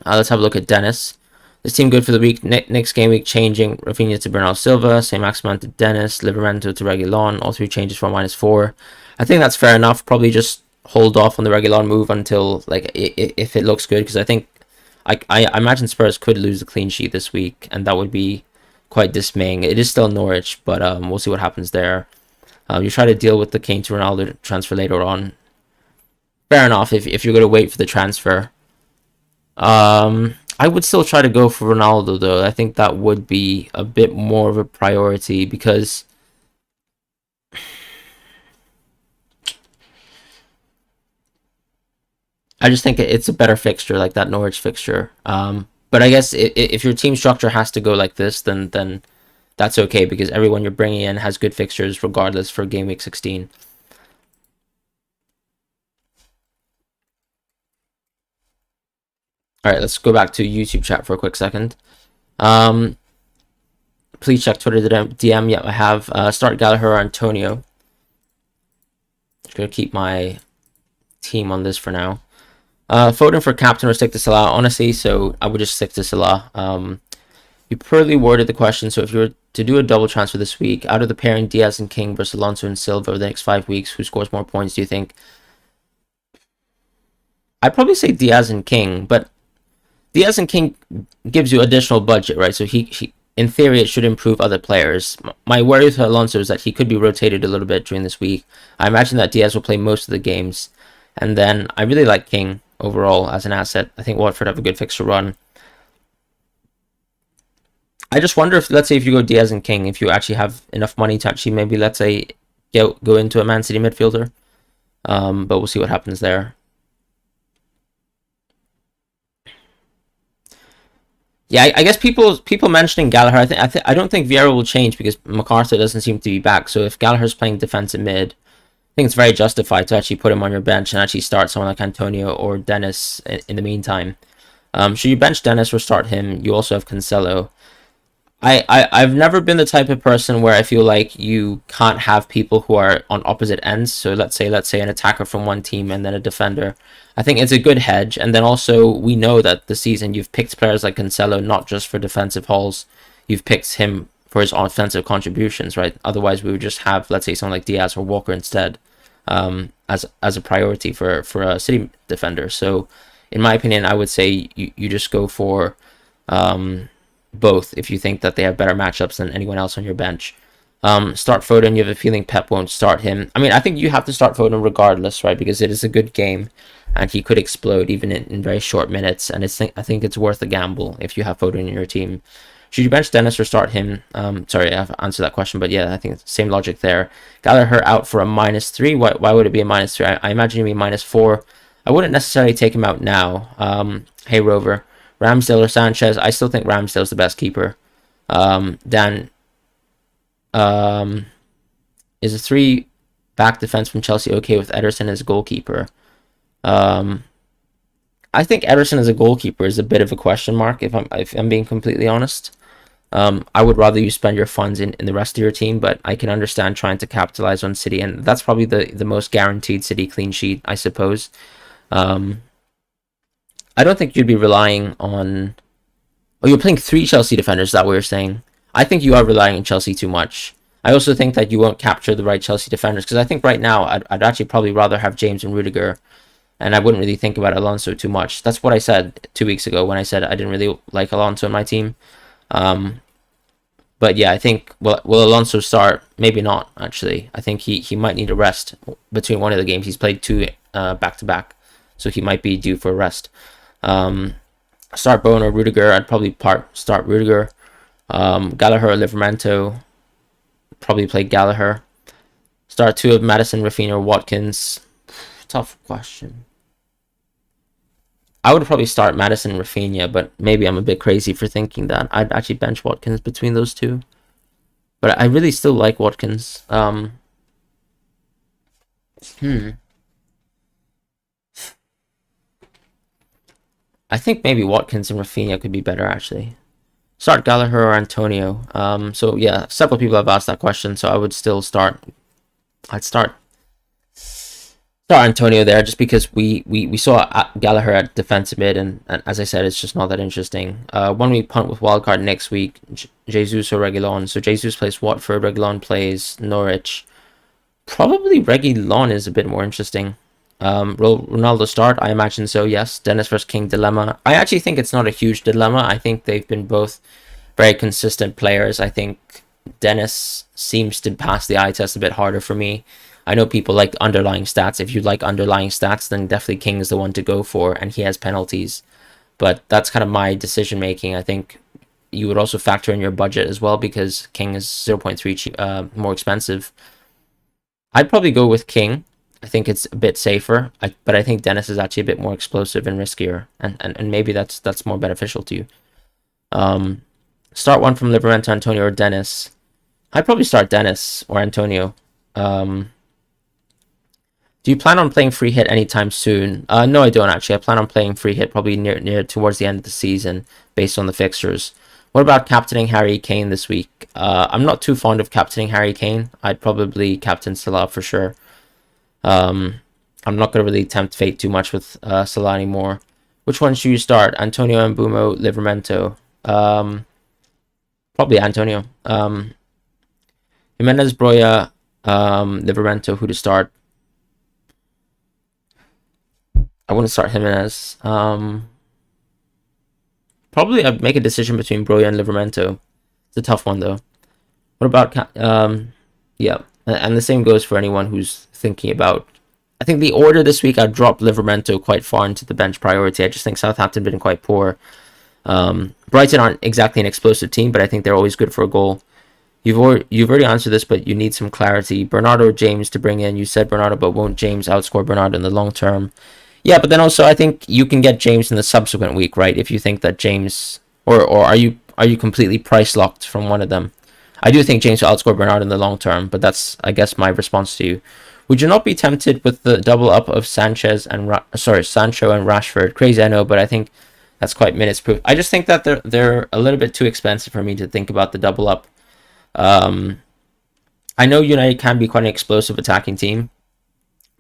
Let's have a look at Dennis. This team good for the week. Next game week changing Rafinha to Bernardo Silva, Saint Maximin to Dennis, Livramento to Reguilon. All 3 changes for -4. I think that's fair enough. Probably just hold off on the Reguilon move until like if it looks good, because I think I imagine Spurs could lose a clean sheet this week, and that would be quite dismaying. It is still Norwich, but we'll see what happens there. You try to deal with the Kane to Ronaldo transfer later on. Fair enough if you're going to wait for the transfer. I would still try to go for Ronaldo though. I think that would be a bit more of a priority because I just think it's a better fixture, like that Norwich fixture. But I guess if your team structure has to go like this, then that's okay because everyone you're bringing in has good fixtures regardless for game week 16. All right, let's go back to YouTube chat for a quick second. Please check Twitter DM. Yeah, I have. Start Gallagher or Antonio. Just gonna keep my team on this for now. Foden for captain or stick to Salah? Honestly, so I would just stick to Salah. You poorly worded the question, so if you were to do a double transfer this week, out of the pairing Diaz and King versus Alonso and Silva over the next 5 weeks, who scores more points, do you think? I'd probably say Diaz and King, but Diaz and King gives you additional budget, right? So he in theory, it should improve other players. My worry with Alonso is that he could be rotated a little bit during this week. I imagine that Diaz will play most of the games. And then I really like King overall as an asset. I think Watford have a good fixture run. I just wonder if, let's say, if you go Diaz and King, if you actually have enough money to actually maybe, let's say, go into a Man City midfielder. But we'll see what happens there. Yeah, I guess people mentioning Gallagher. I don't think Vieira will change because MacArthur doesn't seem to be back. So if Gallagher's playing defensive mid, I think it's very justified to actually put him on your bench and actually start someone like Antonio or Dennis in the meantime. Should you bench Dennis or start him? You also have Cancelo. I've never been the type of person where I feel like you can't have people who are on opposite ends. So let's say an attacker from one team and then a defender. I think it's a good hedge. And then also we know that this season you've picked players like Cancelo not just for defensive hauls. You've picked him for his offensive contributions, right? Otherwise we would just have, let's say, someone like Diaz or Walker instead as a priority for a City defender. So in my opinion, I would say you just go for both if you think that they have better matchups than anyone else on your bench. Start Foden. You have a feeling Pep won't start him. I mean, I think you have to start Foden regardless, right? Because it is a good game. and he could explode even in very short minutes. And I think it's worth a gamble if you have Foden in your team. Should you bench Dennis or start him? Sorry, I've answered that question, but yeah, I think it's the same logic there. Gallagher out for a -3. Why would it be a -3? I imagine it'd be -4. I wouldn't necessarily take him out now. Hey Rover, Ramsdale or Sanchez? I still think Ramsdale's the best keeper. Dan, is a 3-back defense from Chelsea okay with Ederson as goalkeeper? I think Ederson as a goalkeeper is a bit of a question mark, if I'm being completely honest. I would rather you spend your funds in the rest of your team, but I can understand trying to capitalize on City, and that's probably the most guaranteed City clean sheet, I suppose. I don't think you'd be relying on... Oh, you're playing 3 Chelsea defenders, is that what you're saying? I think you are relying on Chelsea too much. I also think that you won't capture the right Chelsea defenders, because I think right now I'd actually probably rather have James and Rudiger, and I wouldn't really think about Alonso too much. That's what I said 2 weeks ago when I said I didn't really like Alonso in my team. But yeah, I think, will Alonso start? Maybe not, actually. I think he might need a rest between one of the games. He's played 2 back-to-back, so he might be due for a rest. Start Bowen or Rudiger? I'd probably start Rudiger. Gallagher or Livramento? Probably play Gallagher. Start 2 of Maddison, Rafinha, or Watkins? Tough question. I would probably start Maddison and Rafinha, but maybe I'm a bit crazy for thinking that. I'd actually bench Watkins between those 2. But I really still like Watkins. I think maybe Watkins and Rafinha could be better, actually. Start Gallagher or Antonio. So yeah, several people have asked that question, so I would still start. I'd start Antonio there, just because we saw Gallagher at defensive mid, and as I said, it's just not that interesting. 1 week punt with wildcard next week, Jesus or Reguilon. So Jesus plays Watford, Reguilon plays Norwich. Probably Reguilon is a bit more interesting. Ronaldo start? I imagine so, yes. Dennis versus King dilemma. I actually think it's not a huge dilemma. I think they've been both very consistent players. I think Dennis seems to pass the eye test a bit harder for me. I know people like underlying stats. If you like underlying stats, then definitely King is the one to go for, and he has penalties. But that's kind of my decision making. I think you would also factor in your budget as well, because King is 0.3 more expensive. I'd probably go with King. I think it's a bit safer, but I think Dennis is actually a bit more explosive and riskier, and maybe that's more beneficial to you. Start one from Livramento, Antonio, or Dennis. I'd probably start Dennis or Antonio. Do you plan on playing free hit anytime soon? No, I don't actually. I plan on playing free hit probably near towards the end of the season, based on the fixtures. What about captaining Harry Kane this week? I'm not too fond of captaining Harry Kane. I'd probably captain Salah for sure. I'm not going to really tempt fate too much with Salah anymore. Which one should you start? Antonio, Mbumo, Livramento? Probably Antonio. Jimenez, Broya, Livramento, who to start? I wouldn't start Jimenez. Probably I'd make a decision between Broya and Livramento. It's a tough one though. What about yeah, and the same goes for anyone who's thinking about... I think the order this week, I'd drop Livramento quite far into the bench priority. I just think Southampton have been quite poor. Brighton aren't exactly an explosive team, but I think they're always good for a goal. You've already answered this, but you need some clarity. Bernardo or James to bring in? You said Bernardo, but won't James outscore Bernardo in the long term? Yeah, but then also I think you can get James in the subsequent week, right? If you think that James... Or are you completely price locked from one of them? I do think James will outscore Bernardo in the long term, but that's, I guess, my response to you. Would you not be tempted with the double up of Sancho and Rashford? Crazy, I know, but I think that's quite minutes proof. I just think that they're a little bit too expensive for me to think about the double up. I know United can be quite an explosive attacking team,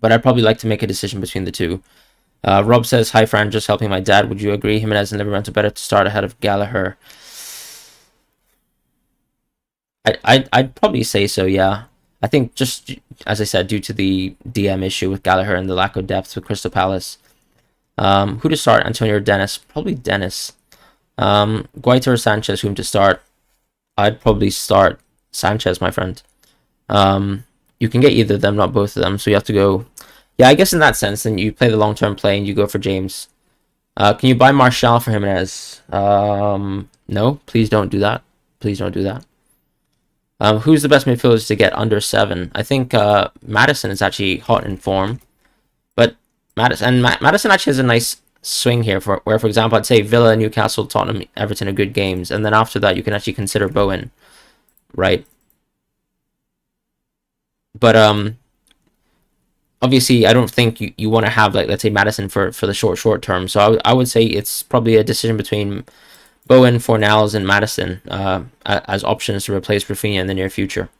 but I'd probably like to make a decision between the two. Rob says, hi Fran, just helping my dad. Would you agree Jimenez and Livramento better to start ahead of Gallagher? I'd probably say so, yeah. I think just, as I said, due to the DM issue with Gallagher and the lack of depth with Crystal Palace. Who to start, Antonio or Dennis? Probably Dennis. Guaita or Sanchez, whom to start? I'd probably start Sanchez, my friend. You can get either of them, not both of them, so you have to go Yeah, I guess in that sense, then you play the long-term play and you go for James. Can you buy Martial for Jimenez? No, please don't do that. Please don't do that. Who's the best midfielders to get under 7? I think Madison is actually hot in form, but Madison actually has a nice swing here for where, for example, I'd say Villa, Newcastle, Tottenham, Everton are good games, and then after that you can actually consider Bowen, right? But obviously I don't think you want to have, like, let's say Madison for the short term. So I would say it's probably a decision between Bowen, Fornals, and Madison as options to replace Rafinha in the near future.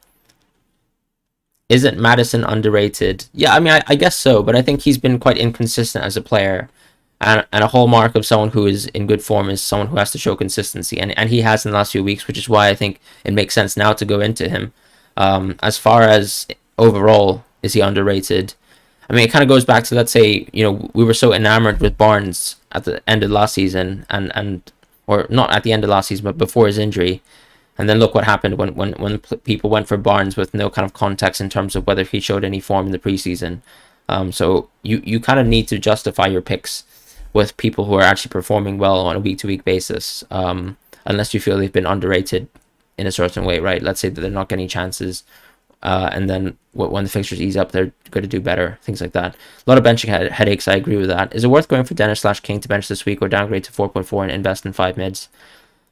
Isn't Madison underrated? Yeah, I mean, I guess so, but I think he's been quite inconsistent as a player. And a hallmark of someone who is in good form is someone who has to show consistency. And he has in the last few weeks, which is why I think it makes sense now to go into him. As far as overall, is he underrated? I mean, it kind of goes back to, let's say, we were so enamored with Barnes at the end of last season, or not at the end of last season, but before his injury. And then look what happened when people went for Barnes with no kind of context in terms of whether he showed any form in the preseason. So you kind of need to justify your picks with people who are actually performing well on a week-to-week basis, unless you feel they've been underrated in a certain way, right? Let's say that they're not getting chances, and then when the fixtures ease up, they're going to do better, things like that. A lot of benching headaches, I agree with that. Is it worth going for Dennis/King to bench this week or downgrade to 4.4 and invest in 5 mids?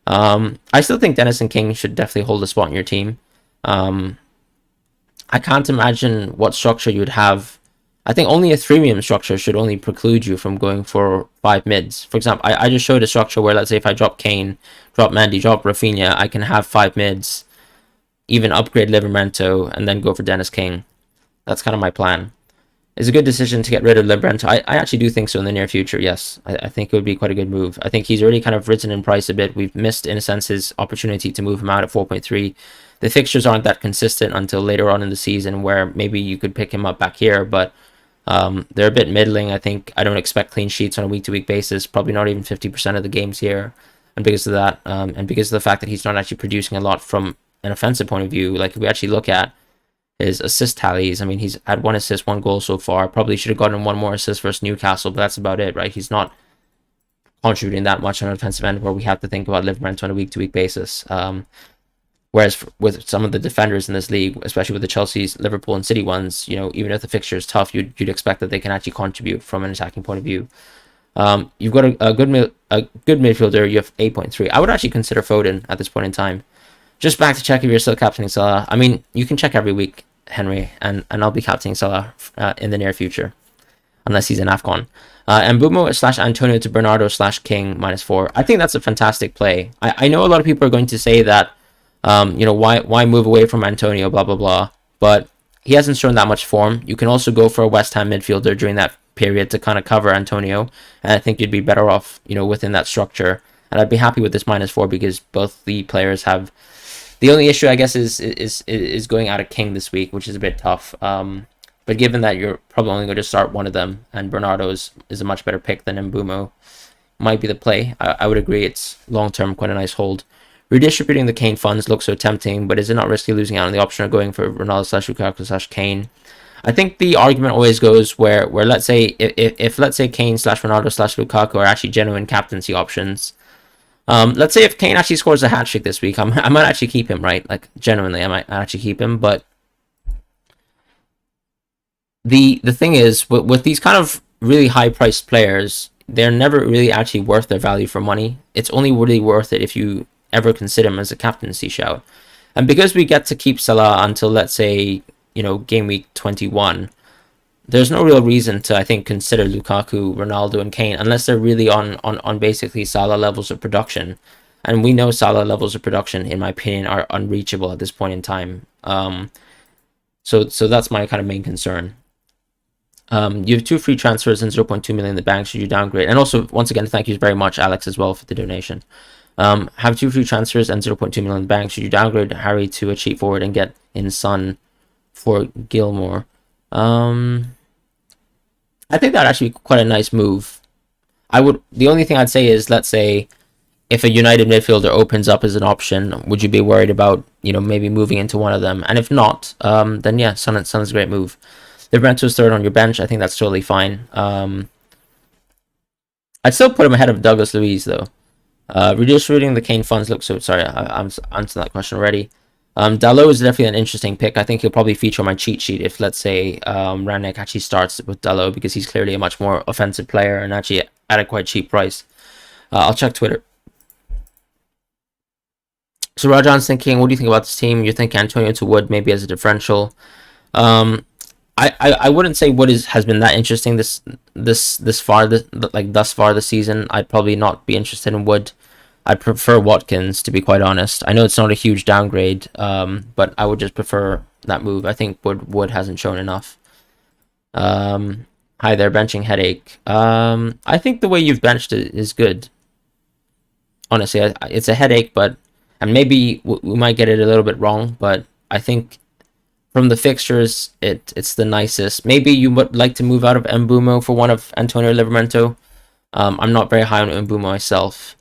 I still think Dennis and King should definitely hold a spot in your team. I can't imagine what structure you'd have. I think only a 3-medium structure should only preclude you from going for 5 mids. For example, I just showed a structure where, let's say if I drop Kane, drop Mandy, drop Rafinha, I can have 5 mids, even upgrade Livramento, and then go for Dennis King. That's kind of my plan. It's a good decision to get rid of Livramento. I actually do think so in the near future, yes. I think it would be quite a good move. I think he's already kind of risen in price a bit. We've missed, in a sense, his opportunity to move him out at 4.3. The fixtures aren't that consistent until later on in the season, where maybe you could pick him up back here, but they're a bit middling. I think I don't expect clean sheets on a week-to-week basis, probably not even 50% of the games here. And because of that, and because of the fact that he's not actually producing a lot from an offensive point of view, like if we actually look at his assist tallies, I mean, he's had 1 assist, 1 goal so far. Probably should have gotten 1 more assist versus Newcastle, but that's about it, right? He's not contributing that much on an offensive end where we have to think about Livramento on a week-to-week basis. Whereas with some of the defenders in this league, especially with the Chelsea's, Liverpool, and City ones, even if the fixture is tough, you'd expect that they can actually contribute from an attacking point of view. You've got a good midfielder. You have 8.3. I would actually consider Foden at this point in time. Just back to check if you're still captaining Salah. I mean, you can check every week, Henry, and I'll be captaining Salah in the near future, unless he's in AFCON. And Mbumo/Antonio to Bernardo/King -4. I think that's a fantastic play. I know a lot of people are going to say that, why move away from Antonio, blah, blah, blah. But he hasn't shown that much form. You can also go for a West Ham midfielder during that period to kind of cover Antonio. And I think you'd be better off, within that structure. And I'd be happy with this -4 because both the players have... The only issue, I guess, is going out of King this week, which is a bit tough. But given that you're probably only going to start one of them, and Bernardo is a much better pick than Mbumo, might be the play. I would agree it's long-term quite a nice hold. Redistributing the Kane funds looks so tempting, but is it not risky losing out on the option of going for Ronaldo/Lukaku/Kane? I think the argument always goes where let's say if let's say Kane/Ronaldo/Lukaku are actually genuine captaincy options. Let's say if Kane actually scores a hat-trick this week, I might actually keep him, right? Like, genuinely, I might actually keep him. But the thing is, with these kind of really high-priced players, they're never really actually worth their value for money. It's only really worth it if you ever consider him as a captaincy shout. And because we get to keep Salah until, let's say, game week 21... there's no real reason to, I think, consider Lukaku, Ronaldo, and Kane unless they're really on basically Salah levels of production. And we know Salah levels of production, in my opinion, are unreachable at this point in time. So that's my kind of main concern. You have 2 free transfers and 0.2 million in the bank. Should you downgrade? And also, once again, thank you very much, Alex, as well, for the donation. Have 2 free transfers and 0.2 million in the bank. Should you downgrade Harry to a cheap forward and get in Son for Gilmore? I think that'd actually be quite a nice move. The only thing I'd say is, let's say, if a United midfielder opens up as an option, would you be worried about, maybe moving into one of them? And if not, then yeah, Son is a great move. Livrento's third on your bench. I think that's totally fine. I'd still put him ahead of Douglas Luiz though. Redistributing the Kane funds looks so. Sorry, I'm answering that question already. Dalot is definitely an interesting pick. I think he'll probably feature on my cheat sheet if, let's say, Rangnick actually starts with Dalot, because he's clearly a much more offensive player and actually at a quite cheap price. I'll check Twitter. So Rajan's thinking, what do you think about this team? You're thinking Antonio to Wood maybe as a differential. I wouldn't say Wood has been that interesting this far this season. I'd probably not be interested in Wood. I'd prefer Watkins, to be quite honest. I know it's not a huge downgrade, but I would just prefer that move. I think Wood hasn't shown enough. Hi there, benching headache. I think the way you've benched it is good. Honestly, it's a headache, and maybe we might get it a little bit wrong, but I think from the fixtures, it's the nicest. Maybe you would like to move out of Mbeumo for one of Antonio Livramento. I'm not very high on Mbeumo myself.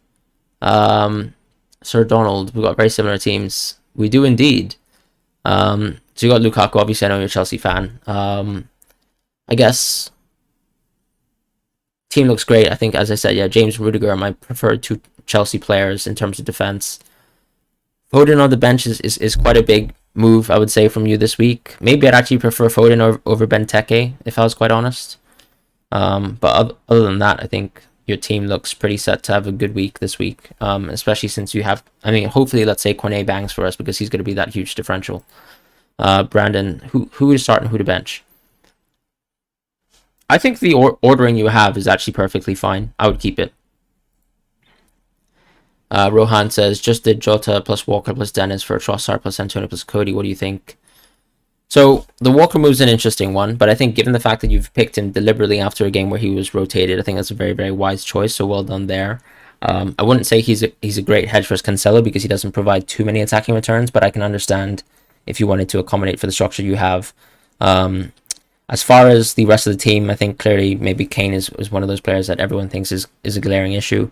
Sir Donald, we've got very similar teams. We do indeed. So you got Lukaku. Obviously, I know you're a Chelsea fan. I guess team looks great. I think, as I said, yeah, James Rudiger are my preferred two Chelsea players in terms of defense. Foden on the bench is quite a big move, I would say, from you this week. Maybe I'd actually prefer Foden over Benteke, if I was quite honest. But other than that, I think your team looks pretty set to have a good week this week, especially since you have, hopefully, let's say Cornet bangs for us, because he's going to be that huge differential. Brandon, who to start and who to bench? I think the ordering you have is actually perfectly fine. I would keep it. Rohan says, just did Jota plus Walker plus Dennis for Trossard plus Antonio plus Cody. What do you think? So the Walker move's an interesting one, but I think given the fact that you've picked him deliberately after a game where he was rotated, I think that's a very, very wise choice. So well done there. I wouldn't say he's a great hedge versus Cancelo because he doesn't provide too many attacking returns, but I can understand if you wanted to accommodate for the structure you have. As far as the rest of the team, I think clearly maybe Kane is one of those players that everyone thinks is a glaring issue.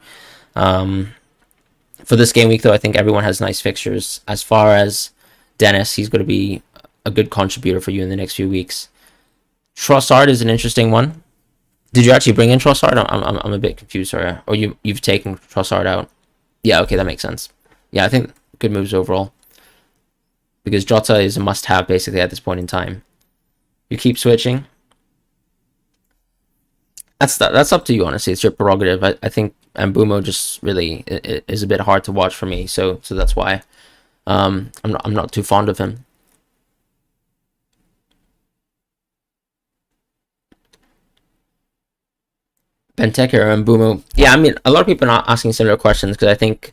For this game week, though, I think everyone has nice fixtures. As far as Dennis, he's going to be a good contributor for you in the next few weeks. Trossard is an interesting one. Did you actually bring in Trossard? I'm a bit confused, sorry. Or you've taken Trossard out? Yeah, okay, that makes sense. Yeah, I think good moves overall. Because Jota is a must-have, basically, at this point in time. You keep switching. That's up to you, honestly. It's your prerogative. I think Mbeumo just really is a bit hard to watch for me, so that's why I'm not too fond of him. Benteke or Mbeumo? Yeah, a lot of people are asking similar questions because I think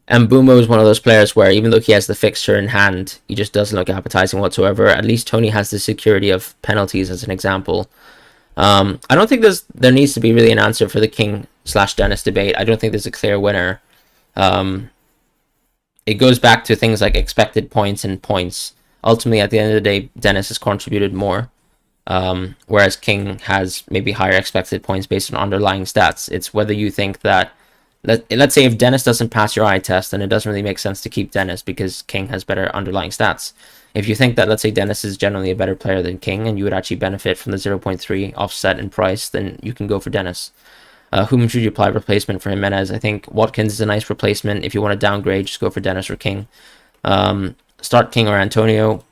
Mbeumo is one of those players where even though he has the fixture in hand, he just doesn't look appetizing whatsoever. At least Tony has the security of penalties as an example. I don't think there needs to be really an answer for the King/Dennis debate. I don't think there's a clear winner. It goes back to things like expected points and points. Ultimately, at the end of the day, Dennis has contributed more, whereas King has maybe higher expected points based on underlying stats. It's whether you think that, let's say if Dennis doesn't pass your eye test, then it doesn't really make sense to keep Dennis because King has better underlying stats. If you think that, let's say, Dennis is generally a better player than King and you would actually benefit from the 0.3 offset in price, then you can go for Dennis. Whom should you apply replacement for Jimenez? I think Watkins is a nice replacement. If you want to downgrade, just go for Dennis or King. Start King or Antonio.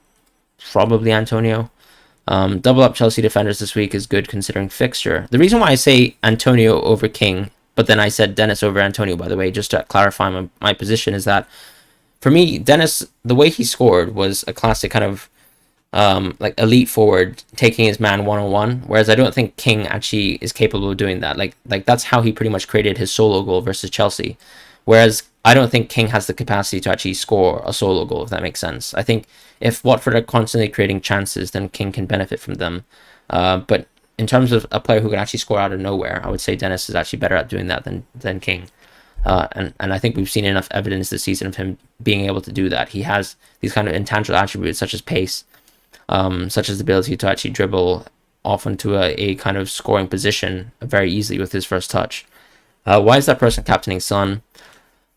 Probably Antonio. Double up Chelsea defenders this week is good considering fixture. The reason why I say Antonio over King, but then I said Dennis over Antonio, by the way, just to clarify my position, is that for me, Dennis, the way he scored was a classic kind of like elite forward taking his man one-on-one, whereas I don't think King actually is capable of doing that. Like that's how he pretty much created his solo goal versus Chelsea, whereas I don't think King has the capacity to actually score a solo goal, if that makes sense. I think if Watford are constantly creating chances, then King can benefit from them. But in terms of a player who can actually score out of nowhere, I would say Dennis is actually better at doing that than King. And I think we've seen enough evidence this season of him being able to do that. He has these kind of intangible attributes such as pace, such as the ability to actually dribble off into a kind of scoring position very easily with his first touch. Why is that person captaining Son?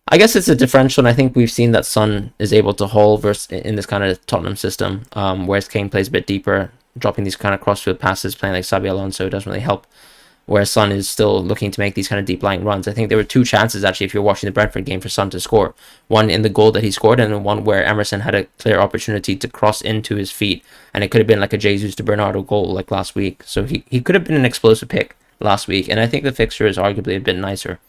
I guess it's a differential, and I think we've seen that Son is able to haul in this kind of Tottenham system, whereas Kane plays a bit deeper. dropping these kind of crossfield passes, playing like Xabi Alonso doesn't really help. Where Son is still looking to make these kind of deep lying runs. I think there were two chances actually if you're watching the Brentford game for Son to score. One in the goal that he scored, and then one where Emerson had a clear opportunity to cross into his feet, and it could have been like a Jesus to Bernardo goal like last week. So he could have been an explosive pick last week, and I think the fixture is arguably a bit nicer.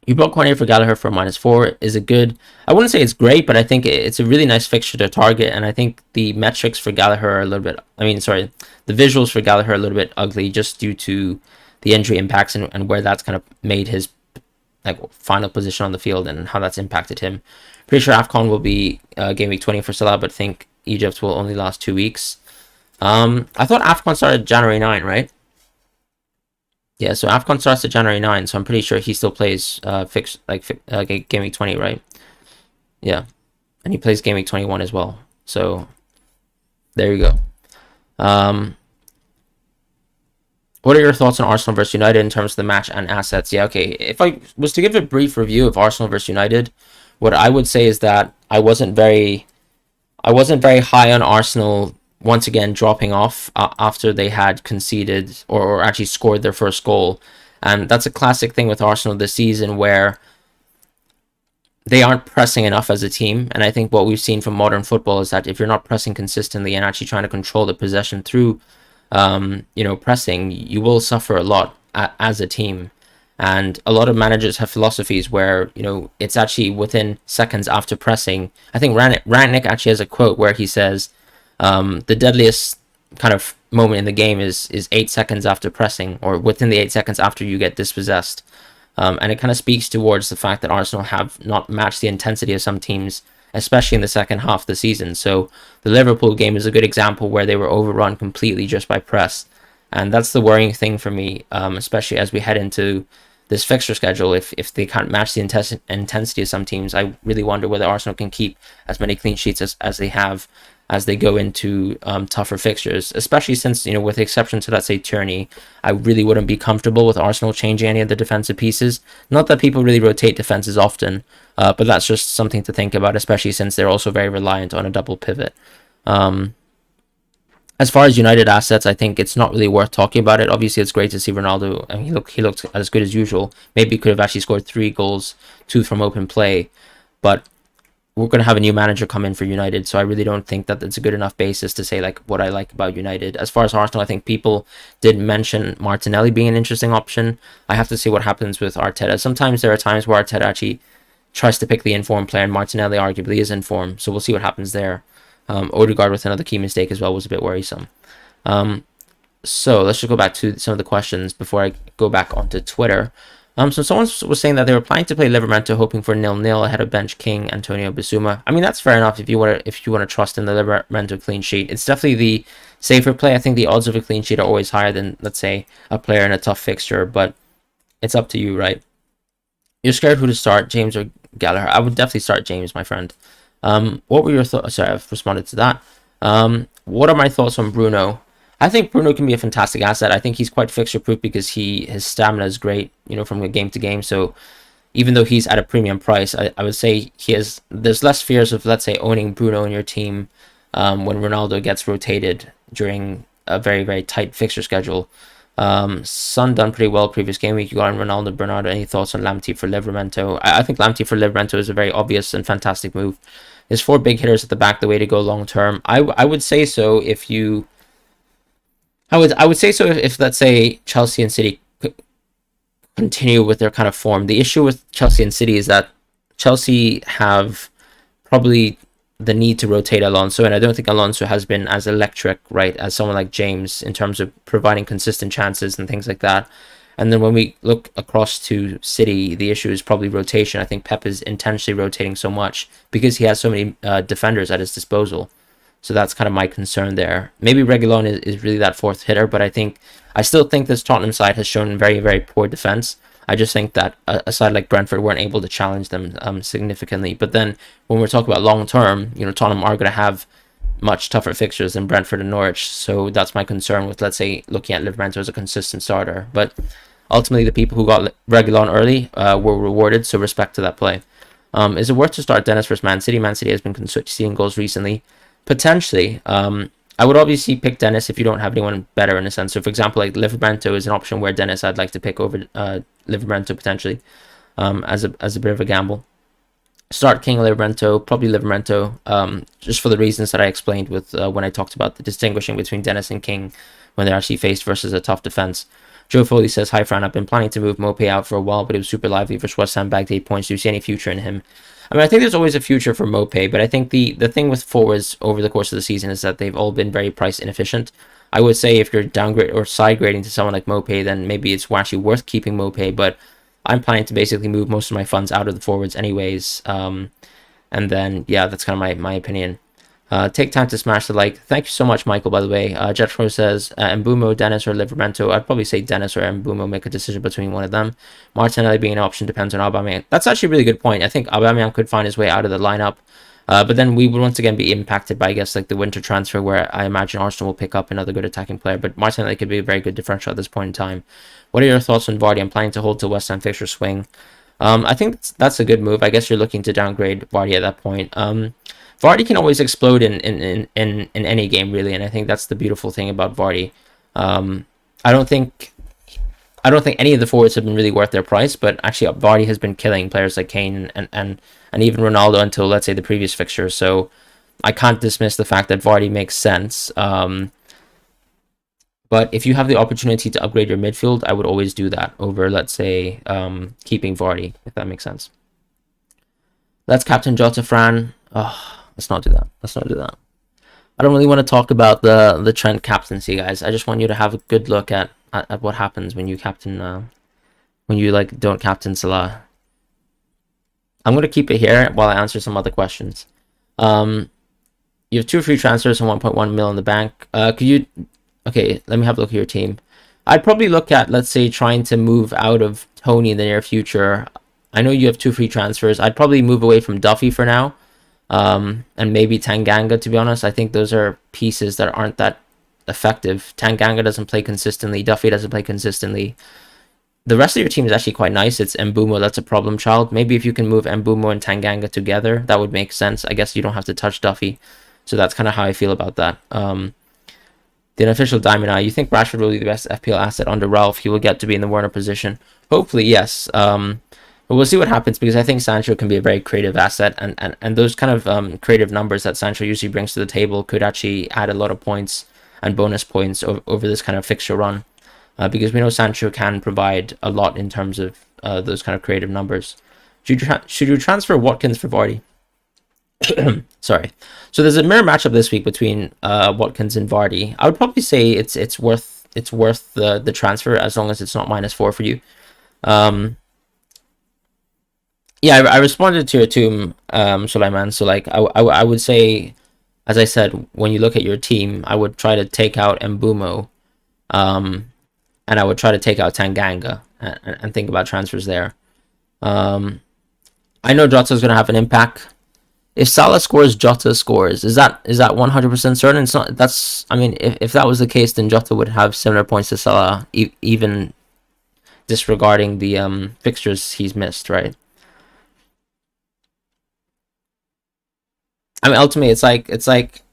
You bought Cornier for Gallagher for -4. Is it good? I wouldn't say it's great, but I think it's a really nice fixture to target. And I think the metrics for Gallagher are a little bit, the visuals for Gallagher are a little bit ugly just due to the injury impacts and where that's kind of made his like final position on the field and how that's impacted him. Pretty sure AFCON will be game week 20 for Salah, but think Egypt will only last 2 weeks. I thought AFCON started January 9, right? Yeah, so AFCON starts at January 9, so I'm pretty sure he still plays Game Week 20, right? Yeah, and he plays Game Week 21 as well. So there you go. What are your thoughts on Arsenal versus United in terms of the match and assets? Yeah, okay. If I was to give a brief review of Arsenal versus United, what I would say is that I wasn't very high on Arsenal once again dropping off after they had conceded or actually scored their first goal. And that's a classic thing with Arsenal this season where they aren't pressing enough as a team. And I think what we've seen from modern football is that if you're not pressing consistently and actually trying to control the possession through pressing, you will suffer a lot as a team. And a lot of managers have philosophies where, it's actually within seconds after pressing. I think Rangnick actually has a quote where he says, the deadliest kind of moment in the game is 8 seconds after pressing, or within the 8 seconds after you get dispossessed. And it kind of speaks towards the fact that Arsenal have not matched the intensity of some teams, especially in the second half of the season. So the Liverpool game is a good example where they were overrun completely just by press. And that's the worrying thing for me, especially as we head into this fixture schedule. If they can't match the intensity of some teams, I really wonder whether Arsenal can keep as many clean sheets as they have as they go into tougher fixtures, especially since, with the exception to, let's say, Tierney, I really wouldn't be comfortable with Arsenal changing any of the defensive pieces. Not that people really rotate defenses often, but that's just something to think about, especially since they're also very reliant on a double pivot. As far as United assets, I think it's not really worth talking about it. Obviously, it's great to see Ronaldo, and he looked as good as usual. Maybe he could have actually scored 3 goals, 2 from open play, but we're going to have a new manager come in for United, so I really don't think that it's a good enough basis to say like what I like about United. As far as Arsenal, I think people did mention Martinelli being an interesting option. I have to see what happens with Arteta. Sometimes there are times where Arteta actually tries to pick the informed player, and Martinelli arguably is informed, so we'll see what happens there. Odegaard with another key mistake as well was a bit worrisome. So let's just go back to some of the questions before I go back onto Twitter. So someone was saying that they were planning to play Livermento, hoping for 0-0 ahead of bench King, Antonio Bissouma. I mean, that's fair enough if you want to trust in the Livermento clean sheet. It's definitely the safer play. I think the odds of a clean sheet are always higher than, let's say, a player in a tough fixture, but it's up to you, right? You're scared who to start, James or Gallagher? I would definitely start James, my friend. What were your thoughts? Sorry, I've responded to that. What are my thoughts on Bruno? I think Bruno can be a fantastic asset. I think he's quite fixture proof because his stamina is great, from game to game. So even though he's at a premium price, I would say there's less fears of, let's say, owning Bruno in your team when Ronaldo gets rotated during a very, very tight fixture schedule. Son done pretty well previous game week. You got on Ronaldo, Bernardo. Any thoughts on Lamptey for Livramento? I think Lamptey for Livramento is a very obvious and fantastic move. There's 4 big hitters at the back, the way to go long term. I would say so if you... I would say so if let's say Chelsea and City continue with their kind of form. The issue with Chelsea and City is that Chelsea have probably the need to rotate Alonso, and I don't think Alonso has been as electric, right, as someone like James in terms of providing consistent chances and things like that. And then when we look across to City, the issue is probably rotation. I think Pep is intentionally rotating so much because he has so many defenders at his disposal. So that's kind of my concern there. Maybe Reguilon is really that 4th hitter, but I still think this Tottenham side has shown very, very poor defense. I just think that a side like Brentford weren't able to challenge them significantly. But then when we're talking about long term, Tottenham are going to have much tougher fixtures than Brentford and Norwich. So that's my concern with, let's say, looking at Livramento as a consistent starter. But ultimately, the people who got Reguilon early were rewarded, so respect to that play. Is it worth to start Dennis versus Man City? Man City has been conceding goals recently. Potentially. I would obviously pick Dennis if you don't have anyone better in a sense. So, for example, like Livermento is an option where Dennis I'd like to pick over Livermento potentially, as a bit of a gamble. Start King Livermento, probably Livermento, just for the reasons that I explained with when I talked about the distinguishing between Dennis and King when they're actually faced versus a tough defense. Joe Foley says, "Hi Fran, I've been planning to move Mopé out for a while, but he was super lively versus West Ham, bagged 8 points. Do you see any future in him?" I mean, I think there's always a future for Mopé, but I think the thing with forwards over the course of the season is that they've all been very price inefficient. I would say if you're downgrade or side grading to someone like Mopé, then maybe it's actually worth keeping Mopé, but I'm planning to basically move most of my funds out of the forwards anyways. And then, yeah, that's kind of my opinion. Take time to smash the like. Thank you so much, Michael, by the way. Jetro says, Mbumo, Dennis, or Livermento. I'd probably say Dennis or Mbumo, make a decision between one of them. Martinelli being an option depends on Aubameyang. That's actually a really good point. I think Aubameyang could find his way out of the lineup. But then we would once again be impacted by, I guess, like the winter transfer where I imagine Arsenal will pick up another good attacking player. But Martinelli could be a very good differential at this point in time. What are your thoughts on Vardy? I'm planning to hold till West Ham fixture swing. I think that's a good move. I guess you're looking to downgrade Vardy at that point. Vardy can always explode in any game, really, and I think that's the beautiful thing about Vardy. I don't think any of the forwards have been really worth their price, but actually Vardy has been killing players like Kane and even Ronaldo until, let's say, the previous fixture. So I can't dismiss the fact that Vardy makes sense. But if you have the opportunity to upgrade your midfield, I would always do that over, let's say, keeping Vardy, if that makes sense. Let's captain Jota, Fran. Oh, let's not do that. Let's not do that. I don't really want to talk about the Trent captaincy, guys. I just want you to have a good look at what happens when you captain, when you like don't captain Salah. I'm gonna keep it here while I answer some other questions. You have 2 free transfers and 1.1 mil in the bank. Could you? Okay, let me have a look at your team. I'd probably look at, let's say, trying to move out of Tony in the near future. I know you have 2 free transfers. I'd probably move away from Duffy for now. And maybe Tanganga, to be honest. I think those are pieces that aren't that effective. Tanganga doesn't play consistently. Duffy doesn't play consistently. The rest of your team is actually quite nice. It's Mbumo that's a problem child. Maybe if you can move Mbumo and Tanganga together, that would make sense. I guess you don't have to touch Duffy. So that's kind of how I feel about that. The unofficial Diamond Eye, you think Rashford will be the best FPL asset under Ralph? He will get to be in the Werner position. Hopefully, yes. But we'll see what happens, because I think Sancho can be a very creative asset, and those kind of creative numbers that Sancho usually brings to the table could actually add a lot of points and bonus points over this kind of fixture run, because we know Sancho can provide a lot in terms of those kind of creative numbers. Should you transfer Watkins for Vardy? Sorry. So there's a mirror matchup this week between Watkins and Vardy. I would probably say it's worth the transfer, as long as it's not -4 for you. Yeah, I responded to your team, Sulaiman. So like I would say, as I said, when you look at your team, I would try to take out Mbumo, and I would try to take out Tanganga and think about transfers there. I know Jota's going to have an impact. If Salah scores, Jota scores. Is that 100% certain? It's not. That's. I mean, if that was the case, then Jota would have similar points to Salah, even disregarding the fixtures he's missed, right? I mean, ultimately, it's like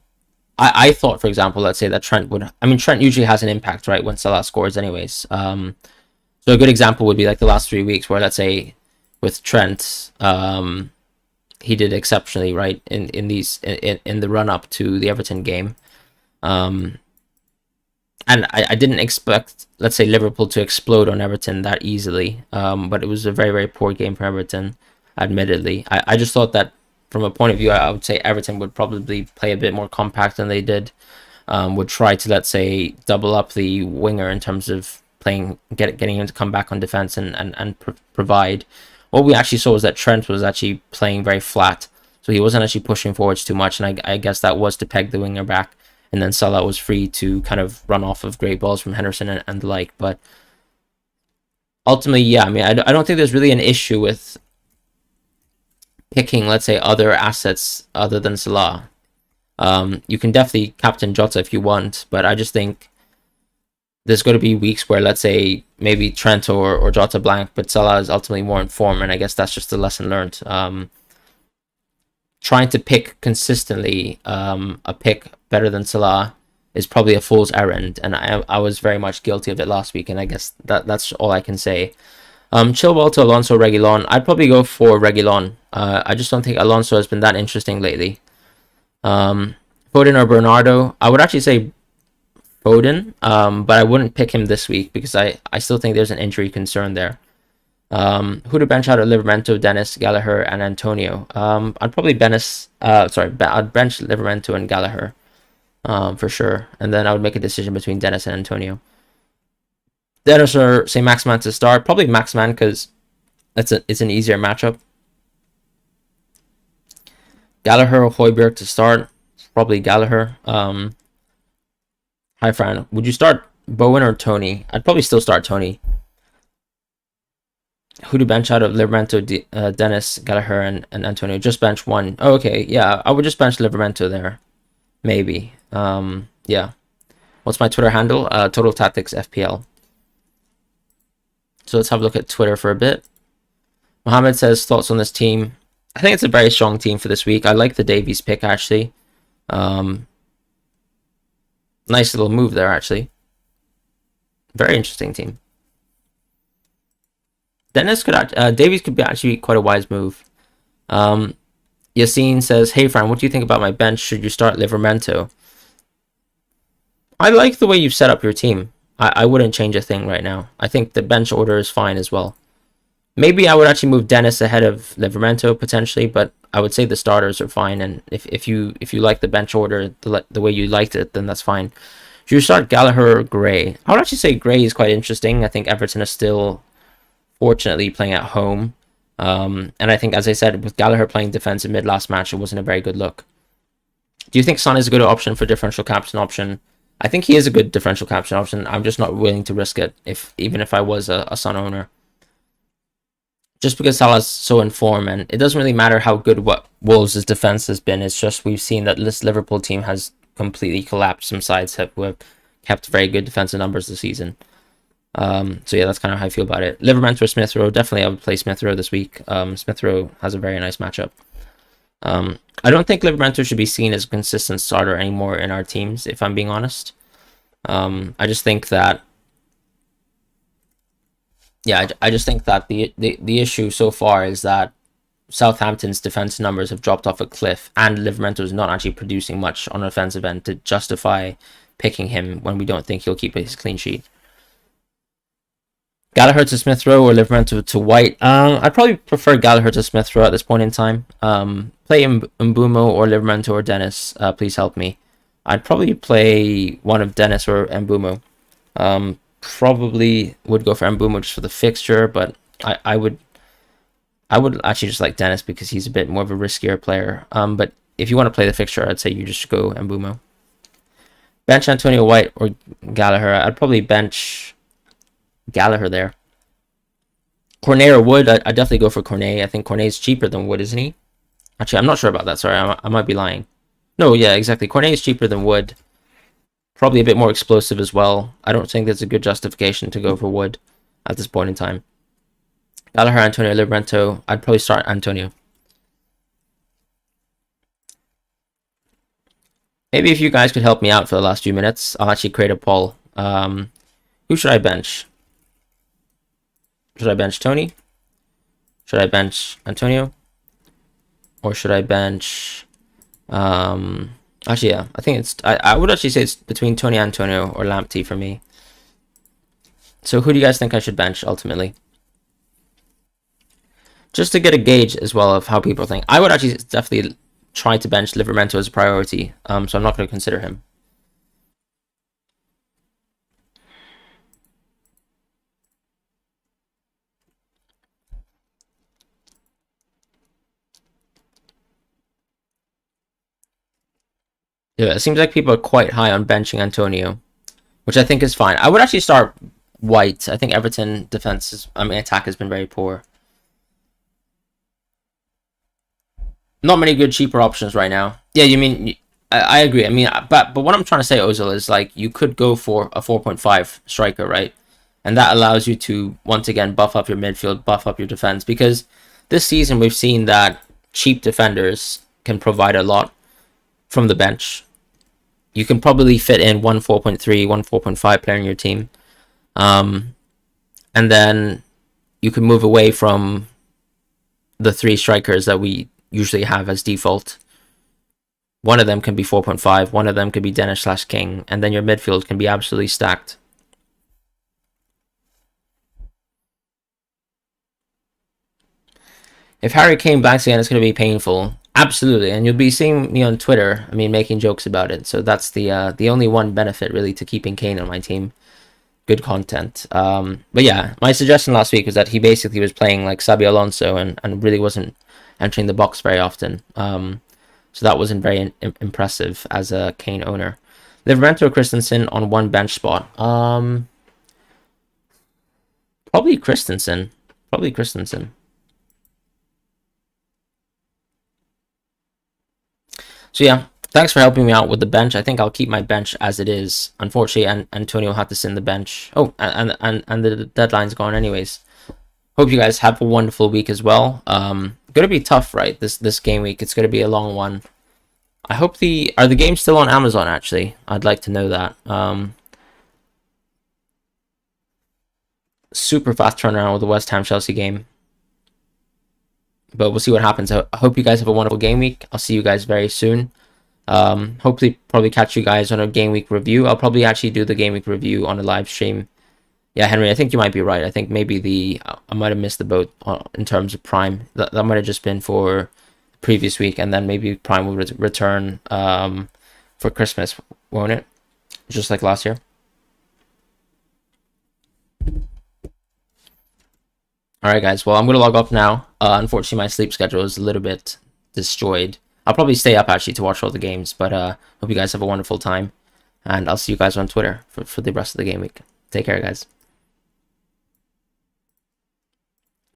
I thought, for example, let's say that Trent would. I mean, Trent usually has an impact, right, when Salah scores, anyways. So a good example would be like the last 3 weeks, where let's say with Trent, he did exceptionally, right, in the run up to the Everton game. And I didn't expect, let's say, Liverpool to explode on Everton that easily. But it was a very, very poor game for Everton, admittedly. I just thought that from a point of view, I would say Everton would probably play a bit more compact than they did. Would try to, let's say, double up the winger in terms of getting him to come back on defense and provide. What we actually saw was that Trent was actually playing very flat, so he wasn't actually pushing forwards too much, and I guess that was to peg the winger back, and then Salah was free to kind of run off of great balls from Henderson and the like. But ultimately, yeah, I mean, I don't think there's really an issue with picking, let's say, other assets other than Salah. You can definitely captain Jota if you want, but I just think there's going to be weeks where, let's say, maybe Trent or Jota blank, but Salah is ultimately more in form, and I guess that's just a lesson learned. Trying to pick consistently a pick better than Salah is probably a fool's errand, and I was very much guilty of it last week, and I guess that's all I can say. Chilwell to Alonso, Reguilon. I'd probably go for Reguilon. I just don't think Alonso has been that interesting lately. Foden or Bernardo. I would actually say Foden, but I wouldn't pick him this week because I still think there's an injury concern there. Who to bench out of Livramento, Dennis, Gallagher, and Antonio? I'd probably I'd bench Livramento and Gallagher, for sure, and then I would make a decision between Dennis and Antonio. Dennis or say Maximan to start, probably Maximan because it's an easier matchup. Gallagher or Højbjerg to start, probably Gallagher. Hi Fran, would you start Bowen or Tony? I'd probably still start Tony. Who to bench out of Livramento, Dennis, Gallagher, and Antonio? Just bench one. Oh, okay, yeah, I would just bench Livramento there. Maybe. Yeah. What's my Twitter handle? Total Tactics FPL. So let's have a look at Twitter for a bit. Mohammed says, thoughts on this team? I think it's a very strong team for this week. I like the Davies pick, actually. Nice little move there, actually. Very interesting team. Davies could be actually quite a wise move. Yassine says, hey Fran, what do you think about my bench? Should you start Livramento? I like the way you've set up your team. I wouldn't change a thing right now. I think the bench order is fine as well. Maybe I would actually move Dennis ahead of Livramento potentially, but I would say the starters are fine. And if you like the bench order the way you liked it, then that's fine. Should you start Gallagher or Gray? I would actually say Gray is quite interesting. I think Everton is still fortunately playing at home. And I think, as I said, with Gallagher playing defensive mid last match, it wasn't a very good look. Do you think Son is a good option for differential captain option? I think he is a good differential captain option. I'm just not willing to risk it, even if I was a Son owner. Just because Salah's so in form, and it doesn't really matter how good what Wolves' defense has been. It's just we've seen that this Liverpool team has completely collapsed. Some sides who have kept very good defensive numbers this season. So yeah, that's kind of how I feel about it. Livramento or Smith Rowe? Definitely I would play Smith Rowe this week. Smith Rowe has a very nice matchup. I don't think Livramento should be seen as a consistent starter anymore in our teams, if I'm being honest. I just think that I just think that the issue so far is that Southampton's defensive numbers have dropped off a cliff, and Livramento is not actually producing much on offensive end to justify picking him when we don't think he'll keep his clean sheet. Gallagher to Smith Rowe or Livramento to White? I'd probably prefer Gallagher to Smith Rowe at this point in time. Play Mbumo or Livramento or Dennis. Please help me. I'd probably play one of Dennis or Mbumo. Probably would go for Mbumo just for the fixture, but I would actually just like Dennis because he's a bit more of a riskier player. But if you want to play the fixture, I'd say you just go Mbumo. Bench Antonio White or Gallagher? I'd probably bench Gallagher there. Cornet or Wood? I'd definitely go for Cornet. I think Cornet's cheaper than Wood, isn't he? Actually, I'm not sure about that. Sorry, I might be lying. No, yeah, exactly. Cornet is cheaper than Wood. Probably a bit more explosive as well. I don't think there's a good justification to go for Wood at this point in time. Gallagher, Antonio, Livramento. I'd probably start Antonio. Maybe if you guys could help me out for the last few minutes, I'll actually create a poll. Who should I bench? Should I bench Tony? Should I bench Antonio? Or should I bench... Actually, yeah. I think it's... I would actually say it's between Tony Antonio or Lamptey for me. So who do you guys think I should bench, ultimately? Just to get a gauge as well of how people think. I would actually definitely try to bench Livramento as a priority. So I'm not going to consider him. Yeah, it seems like people are quite high on benching Antonio, which I think is fine. I would actually start White. I think Everton attack has been very poor. Not many good cheaper options right now. Yeah, you mean I agree. I mean, but what I'm trying to say, Ozil, is like you could go for a 4.5 striker, right? And that allows you to once again buff up your midfield, buff up your defense, because this season we've seen that cheap defenders can provide a lot from the bench. you can probably fit in one 4.3, one 4.5 player in your team. And then you can move away from the 3 strikers that we usually have as default. One of them can be 4.5, one of them could be Dennis/King, and then your midfield can be absolutely stacked. If Harry Kane blanks again, it's going to be painful. Absolutely, and you'll be seeing me on Twitter, making jokes about it. So that's the only one benefit, really, to keeping Kane on my team. Good content. But yeah, my suggestion last week was that he basically was playing like Xabi Alonso and really wasn't entering the box very often. So that wasn't very impressive as a Kane owner. Livramento Christensen on one bench spot. Probably Christensen. So yeah, thanks for helping me out with the bench. I think I'll keep my bench as it is. Unfortunately, Antonio had to sit in the bench. Oh, and the deadline's gone anyways. Hope you guys have a wonderful week as well. Gonna be tough, right? This game week. It's gonna be a long one. I hope are the games still on Amazon, actually? I'd like to know that. Super fast turnaround with the West Ham Chelsea game. But we'll see what happens. I hope you guys have a wonderful game week. I'll see you guys very soon. Hopefully probably catch you guys on a game week review. I'll probably actually do the game week review on a live stream. Yeah, Henry, I think you might be right. I think maybe I might have missed the boat in terms of Prime. That might have just been for the previous week, and then maybe Prime will return for Christmas, won't it? Just like last year. Alright guys, well I'm going to log off now. Unfortunately my sleep schedule is a little bit destroyed. I'll probably stay up actually to watch all the games, but hope you guys have a wonderful time. And I'll see you guys on Twitter for the rest of the game week. Take care guys.